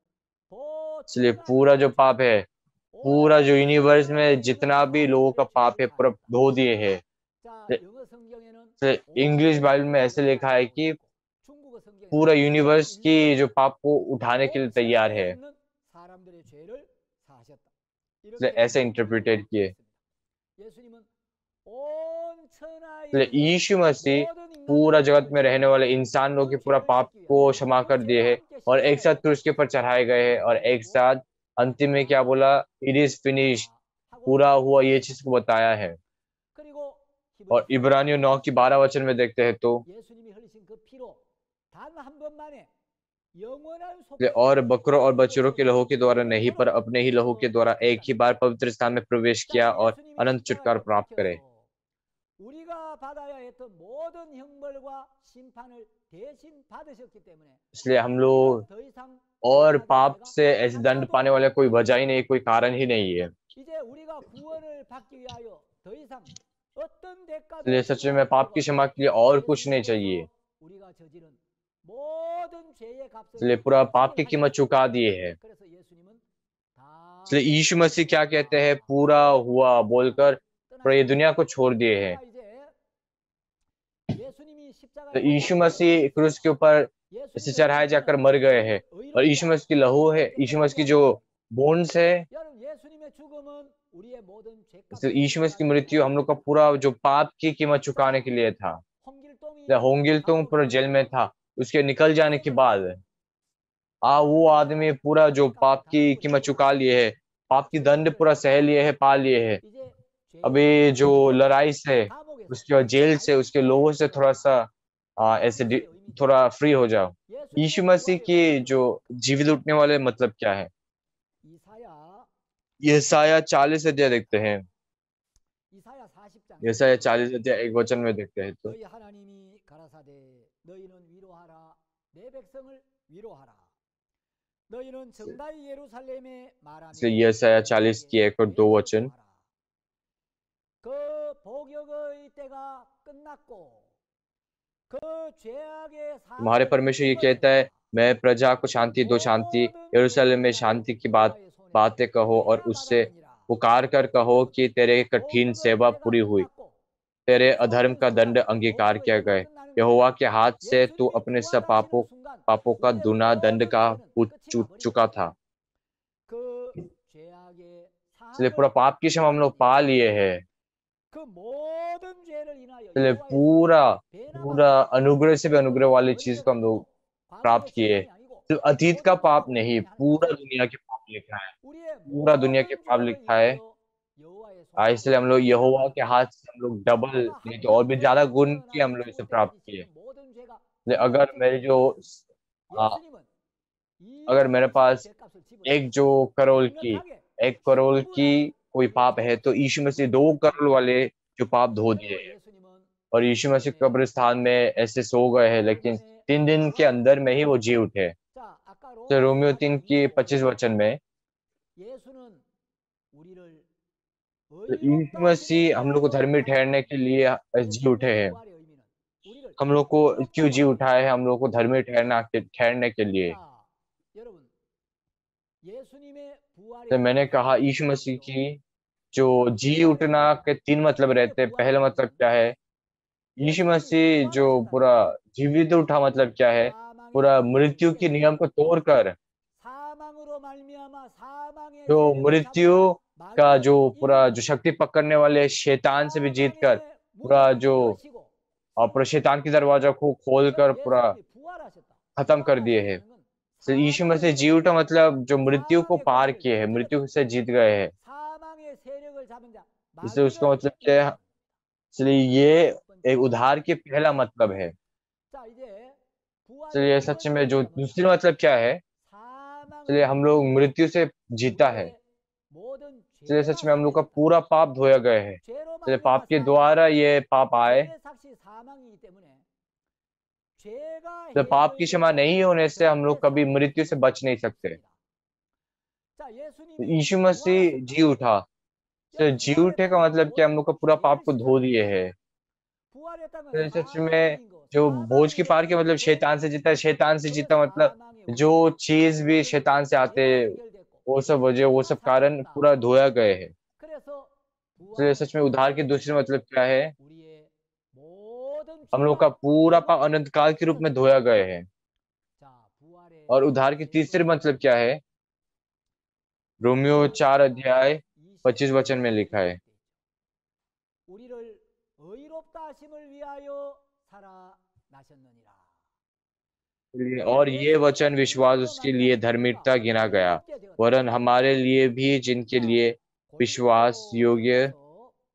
इसलिए
전
पूरा जो पाप है, पूरा जो यूनिवर्स
온
में जितना भी लोगों का
사람들의
पाप है
죄를
पूरा
사하셨다.
धो दिए हैं।
자, 영어 성경에는
इंग्लिश
온
बाइबल में ऐसे
세상의
लिखा है
죄라고
कि
있고 중국어 성경에는
पूरा
전
यूनिवर्स की
인류의
जो पाप को उठाने के लिए
온
तैयार
천하에
है।
있는 사람들의 죄를 사하셨다.
इसलिए
이렇게
ऐसे इंटरप्रिटेट किए।
있습니다. 예수님은 온 천하에
इसलिए
있는
यीशु मसीह
모든
पूरा
인간들의
जगत
죄를
में रहने वाले इंसान लोग के
그
पूरा
죄를
पाप
씻기
को
위하여
क्षमा
그
कर दिए
죄와
हैं
함께
और एक साथ
십자가에
क्रूस के ऊपर चढ़ाए गए हैं, और एक
그리고
साथ अंतिम में क्या बोला, इट इज फिनिश,
하고
पूरा हुआ, ये चीज को बताया है।
그리고
और
히브리서
इब्रानियों 9 की 12 वचन में देखते हैं तो
예수님이 흘리신 그 피로 단 한 번만에 영원한
और
속죄를
बकरों और बछड़ों के लहू के द्वारा नहीं, पर
영원토록
अपने ही लहू के द्वारा एक ही बार पवित्र स्थान में प्रवेश
자,
किया और
예수님이
अनंत छुटकारा
십자가에 못
प्राप्त करे।
박혀서 우리가 받아야 했던 모든 형벌과 심판을 대신 받으셨기 때문에
इसलिए हम लोग
더 इ상
और
범하될
पाप
죄가
से ऐसे दंड
하나도
पाने वाला कोई वजह ही नहीं, कोई कारण ही नहीं है।
이제 우리가 구원을 받기 위하여 더 이상 어떤 대가도
इसलिए सच में
치러야
पाप की
필요가
क्षमा के लिए और कुछ नहीं
예수님으로서
चाहिए।
우리가 저지른 모든 죄의 값을
इसलिए पूरा पाप की कीमत
치르하셨다.
चुका दिए है।
그래서 예수님은 다
इसलिए यीशु मसीह क्या कहते हैं, पूरा हुआ बोलकर पूरा ये दुनिया को छोड़ दिए हैं।
자, 이제 예수님이
तो
십자가에
यीशु मसीह क्रूस के ऊपर इसे चढ़ाए जाकर मर गए हैं, और यीशु मसीह की लहू है, यीशु मसीह की जो बोन्स है,
여러분 예수님의 죽음은 우리의 모든
इसलिए
죄값을
यीशु मसीह की मृत्यु हम लोग का पूरा जो पाप की कीमत चुकाने के लिए था।
홍길동이
होंगिल तुम पूरा जेल में था, उसके निकल जाने के बाद वो आदमी पूरा जो पाप की कीमत चुका लिए है, पाप की दंड पूरा सह लिए है, पा लिए है।
이제
अभी जो लड़ाई से,
감옥에서
उसके जेल से, उसके लोगों से थोड़ा सा ऐसे थोड़ा फ्री हो जाओ। यीशु मसीह की जो जीवित उठने वाले मतलब क्या है,
이사야
यसाया 40 अध्याय देखते हैं।
이사야 40장
यसाया 40 अध्याय 1 वचन में देखते हैं तो
너희 하나님이 가라사대 너희는 위로하라 내 백성을 위로하라 너희는 정다이 예루살렘에 말하며
इसलिए यसाया 40 की 1 और 2 वचन,
그 복역의 때가 끝났고 그 죄악의
तुम्हारे परमेश्वर ये कहता है, मैं प्रजा को शांति दो, शांति, यरूशलेम में शांति की बातें कहो, और उससे पुकार कर कहो कि तेरे कठिन सेवा पूरी हुई, तेरे अधर्म का दंड अंगीकार किया गया। यहोवा के हाथ से तू अपने सब पापों का दुना दंड का चुका था। इसलिए पूरा पाप की क्षमा हम लोग पा लिए हैं। इसलिए पूरा अनुग्रह से भी अनुग्रह वाली चीज को हम लोग प्राप्त किए। सिर्फ अतीत का पाप नहीं, पूरा दुनिया के पाप लिखा है, पूरा दुनिया के पाप लिखा है। इसलिए हम लोग यहोवा के हाथ से हम लोग डबल नहीं तो और भी ज्यादा गुण की हम लोग इसे प्राप्त किए। अगर मेरे जो आ, अगर मेरे पास एक करोड़ की कोई पाप है, तो यीशु मसीह 2 करोड़ वाले जो पाप धो दिए हैं। और यीशु मसीह कब्रिस्तान में ऐसे सो गए हैं, लेकिन 3 दिन के अंदर में ही वो जी उठे। तो रोमियो 3 की 25 वचन में तो यीशु मसीह हम लोग को धर्मी ठहरने के लिए जी उठे हैं। हम लोग को क्यों जी उठा है? हम लोग को धर्मी ठहरने के लिए। तो मैंने कहा यीशु मसीह की जो जी उठना के 3 मतलब रहते हैं। पहला मतलब क्या है? यीशु मसीह जो पूरा जीवित उठा मतलब क्या है? पूरा मृत्यु के नियम को तोड़कर,
사망으로 말미암아 사망의
जो
세력을
मृत्यु
잡으사
का जो
마귀를
पूरा जो
이기사
शक्ति पकड़ने वाले शैतान से भी जीतकर,
사망의
पूरा
문을
जो
여시고
पूरा शैतान की दरवाजा को खोलकर
그런
पूरा
예수님이 부활하셨다.
खत्म कर दिए हैं।
부활하셨다는 건
तो यीशु
사망의
मसीह जी उठा
권세를
मतलब जो मृत्यु को
사망의
पार
권세를
किए हैं,
깨뜨렸다.
मृत्यु से जीत गए हैं।
사망의 세력을 잡은 자
इसलिए उसका
마귀를
मतलब क्या है?
이겼다.
इसलिए ये
첫 번째.
एक उद्धार के पहला मतलब है।
자, इ제 부활의
इसलिए
두
सच
번째
में जो
मतलब
दूसरी मतलब क्या है? इसलिए
사망을
हम लोग मृत्यु से जीता है।
우리의 모든
इसलिए
죄가
सच में हम लोग का
사해졌다.
पूरा पाप धोया गए है।
죄로
इसलिए
말미암아
पाप के
사망.
द्वारा ये पाप आए।
죄의 삭시 사망이기 때문에 죄가
तो पाप की क्षमा
해결되지
नहीं होने से हम लोग
절대
कभी
살아날
मृत्यु से
수는
बच नहीं सकते।
없습니다. 자,
तो
예수님이
यीशु मसीह
부활하셨다.
जी उठा। तो
여러분,
जी उठे का
부활했다는
मतलब क्या? हम लोग का
모든
पूरा पाप
죄를
को धो
씻어버렸다.
दिए है।
부활했다는
तो सच
사망을
में
이긴 거,
जो भोज की
사망을
पार के
해결한
मतलब
그
शैतान से जीता है, शैतान से
그
जीता मतलब
사망의
जो
원인,
चीज भी
모든
शैतान से आते,
죄가 해결됐고
वो सब वजह, वो
죄가
सब कारण
사해졌다.
पूरा धोया गए है।
그래서
तो
부활의
सच में
두
उद्धार
번째
की दूसरी मतलब क्या है?
우리의 모든
हम लोग का
죄가
पूरा पाप
영원히
अनंत काल के रूप में
씻어졌다.
धोया गए है।
자, 부활의
और उद्धार की
세
तीसरी
번째
मतलब क्या है? रोमियो 4 अध्याय 25 वचन में लिखा है,
우리를 의롭다 하심을 위하여 살아나셨느니라.
और ये वचन विश्वास उसके लिए धार्मिकता गिना गया, वरन हमारे लिए भी जिनके लिए विश्वास योग्य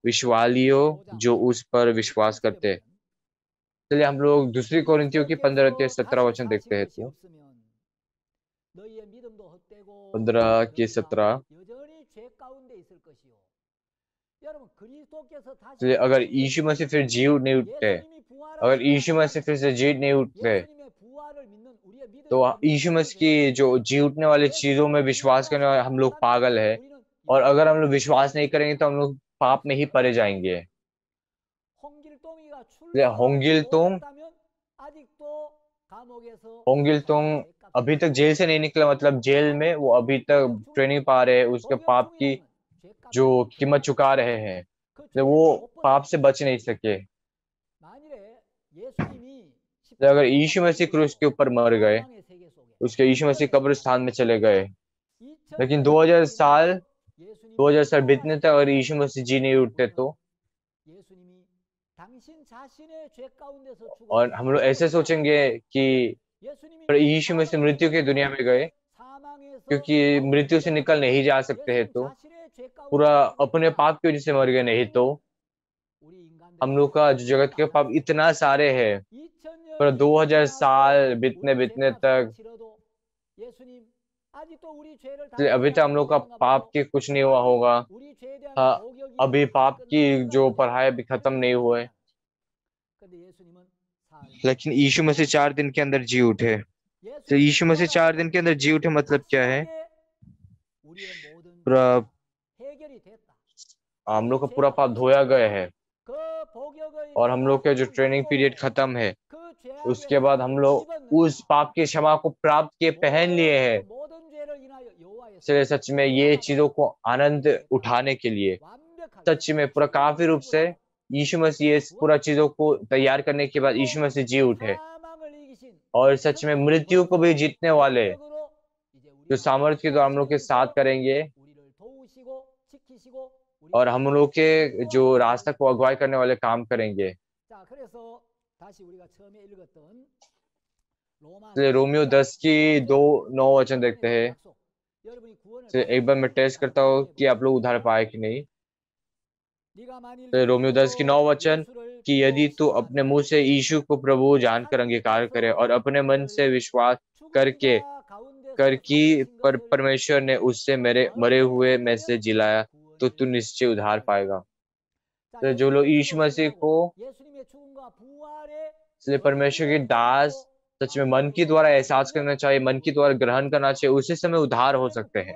विश्वालियों जो उस पर विश्वास करते हैं। चलिए हम लोग दूसरी कोरिन्थियों की 15 के 17 वचन देखते हैं। तो 15 के 17, चलिए अगर यीशु मसीह फिर जी नहीं उठते, अगर यीशु मसीह फिर से जी नहीं उठते, तो यीशु मसीह की जो जी उठने वाली चीजों में विश्वास करने वाले हम लोग पागल है। और अगर हम लोग विश्वास नहीं करेंगे तो हम लोग पाप में ही पड़े जाएंगे। होंगिल तोंग अभी तक जेल से नहीं निकला, मतलब जेल में वो अभी तक ट्रेनिंग पा रहे हैं, उसके पाप की जो कीमत चुका रहे हैं, तो वो पाप से बच नहीं सके। तो अगर यीशु मसीह क्रूस के ऊपर मर गए, उसके यीशु मसीह कब्रिस्तान में चले गए, लेकिन 2000 साल बीतने तक अगर यीशु मसीह जी नहीं उठते तो, और हम लोग ऐसे सोचेंगे कि यीशु मसीह मृत्यु की दुनिया में गए क्योंकि मृत्यु से निकल नहीं जा सकते हैं, तो पूरा अपने पाप की वजह से मर गए, नहीं तो हम लोग का जो जगत के पाप इतना सारे हैं, पर 2000 साल बीतने बीतने तक अभी तक हम लोग का पाप की कुछ नहीं हुआ होगा। हाँ, अभी पाप की जो पढ़ाई अभी खत्म नहीं हुए, लेकिन यीशु मसीह 4 दिन के अंदर जी उठे। तो यीशु मसीह 4 दिन के अंदर जी उठे मतलब क्या है? पूरा हम लोग का पूरा पाप धोया गया है, और हम लोग का जो ट्रेनिंग पीरियड खत्म है, उसके बाद हम लोग उस पाप की क्षमा को प्राप्त किए, पहन लिए हैं। चलिए सच में ये चीजों को आनंद उठाने के लिए सच में पूरा काफी रूप से यीशु मसीह ये पूरा चीजों को तैयार करने के बाद यीशु मसीह जी उठे, और सच में मृत्यु को भी जीतने वाले जो सामर्थ्य के द्वारा हम लोग के साथ करेंगे, और हम लोग के जो रास्ता को अगुवाई करने वाले काम करेंगे। चलिए रोमियो 10 की 2-9 वचन देखते हैं। चलिए एक बार मैं टेस्ट करता हूँ कि आप लोग उद्धार पाए कि नहीं। रोमियो 10 की 9 वचन कि यदि तू अपने मुंह से यीशु को प्रभु जानकर अंगीकार करे और अपने मन से विश्वास करके कर कि परमेश्वर ने उससे मेरे मरे हुए में से जिलाया, तो तू निश्चय उद्धार पाएगा। तो जो लोग यीशु मसीह को, इसलिए परमेश्वर के दास सच में मन की द्वारा एहसास करना चाहिए, मन की द्वारा ग्रहण करना चाहिए, उसी समय उद्धार हो सकते हैं।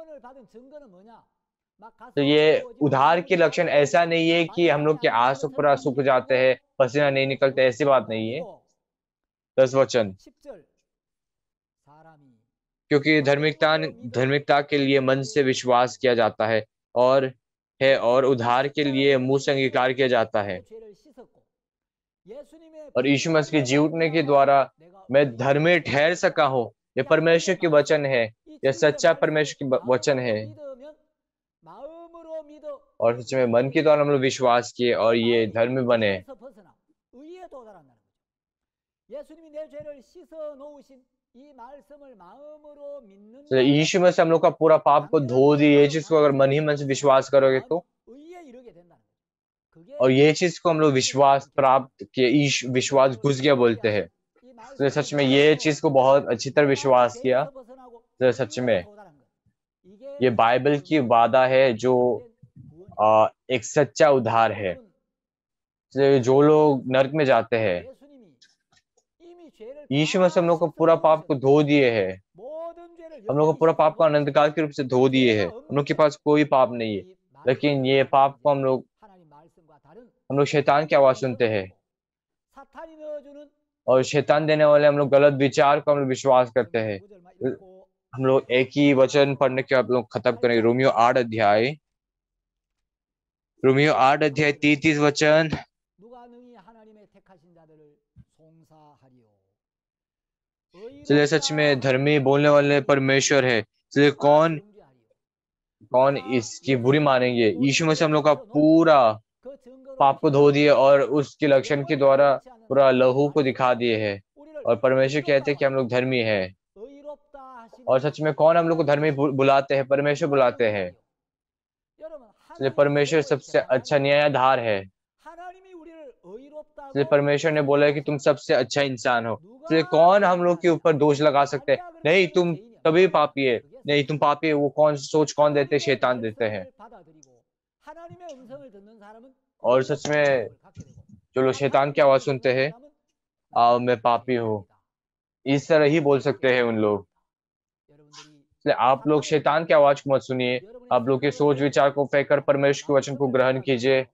तो ये उद्धार के लक्षण ऐसा नहीं है कि हम लोग के आंसू पूरा सूख जाते हैं, पसीना नहीं निकलते, ऐसी बात नहीं है। 10 वचन, क्योंकि धार्मिकता के लिए मन से विश्वास किया जाता है और उद्धार के लिए मुंह से अंगीकार किया जाता है। और यीशु मसीह के जी उठने के द्वारा मैं धर्मी ठहर सका हूँ। ये परमेश्वर की वचन है, यह सच्चा परमेश्वर की वचन है। और सच में मन के द्वारा हम लोग विश्वास किए और ये धर्मी बने। तो यीशु में से हम लोग का पूरा पाप को धो दिए, ये चीज को अगर मन ही मन से विश्वास करोगे तो, और ये चीज को हम लोग विश्वास प्राप्त किए, विश्वास घुस गया बोलते हैं। तो सच में ये चीज को बहुत अच्छी तरह विश्वास किया। तो सच में ये बाइबल की वादा है जो एक सच्चा उद्धार है। तो जो लोग नरक में जाते हैं, यीशु मसीह हम लोग को पूरा पाप को धो दिए है। हम लोग को पूरा पाप को अनंत काल के रूप से धो दिए है। हम लोग के पास कोई पाप नहीं है, लेकिन ये पाप को हम लोग शैतान की आवाज सुनते हैं, और शैतान देने वाले हम लोग गलत विचार को हम लोग विश्वास करते हैं। हम लोग एक ही वचन पढ़ने के आप लोग खत्म करेंगे। रोमियो 8 अध्याय 33 वचन। चलिए सच में धर्मी बोलने वाले परमेश्वर है, चलिए कौन इसकी बुरी मानेंगे। यीशु मसीह हम लोग का पूरा पाप को धो दिए और उसके लक्षण के द्वारा पूरा लहू को दिखा दिए है, और परमेश्वर कहते हैं कि हम लोग धर्मी है। और सच में कौन हम लोग को धर्मी बुलाते हैं? परमेश्वर बुलाते हैं। इसलिए परमेश्वर सबसे अच्छा न्यायाधार है। इसलिए परमेश्वर ने बोला है कि तुम सबसे अच्छा इंसान हो। इसलिए कौन हम लोग के ऊपर दोष लगा सकते हैं? नहीं, तुम तभी पापी है, नहीं तुम पापी है, वो कौन देते? शैतान देते हैं। और सच में जो लोग शैतान की आवाज सुनते हैं, आओ मैं पापी हूँ, इस तरह ही बोल सकते हैं उन लोग। इसलिए आप लोग शैतान की आवाज को मत सुनिए, आप लोग के सोच विचार को फेंक कर परमेश्वर के वचन को ग्रहण कीजिए।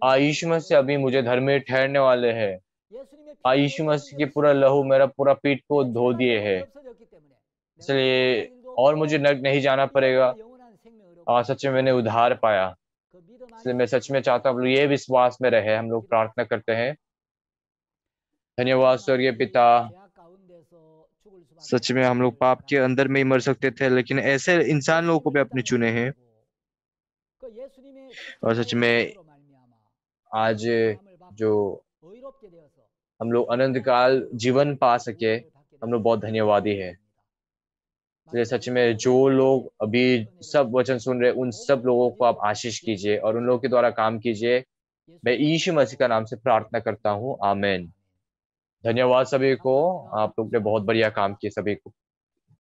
यीशु मसीह अभी मुझे धर्मी ठहरने वाले हैं। यीशु मसीह की पूरा लहू मेरा पूरा पीठ को धो दिए है, इसलिए और मुझे नरक नहीं जाना पड़ेगा। सच में मैंने उद्धार पाया। इसलिए मैं सच में चाहता हूँ ये विश्वास में रहे। हम लोग प्रार्थना करते हैं। धन्यवाद स्वर्गीय पिता, सच में हम लोग पाप के अंदर में ही मर सकते थे, लेकिन ऐसे इंसान लोगों को भी आपने चुने हैं। और सच में आज जो हम लोग अनंत काल जीवन पा सके, हम लोग बहुत धन्यवादी है। इसलिए सच में जो लोग अभी सब वचन सुन रहे, उन सब लोगों को आप आशीष कीजिए और उन लोगों के द्वारा काम कीजिए। मैं यीशु मसीह का नाम से प्रार्थना करता हूँ, आमीन। धन्यवाद सभी को, आप लोग ने बहुत बढ़िया काम किए सभी को।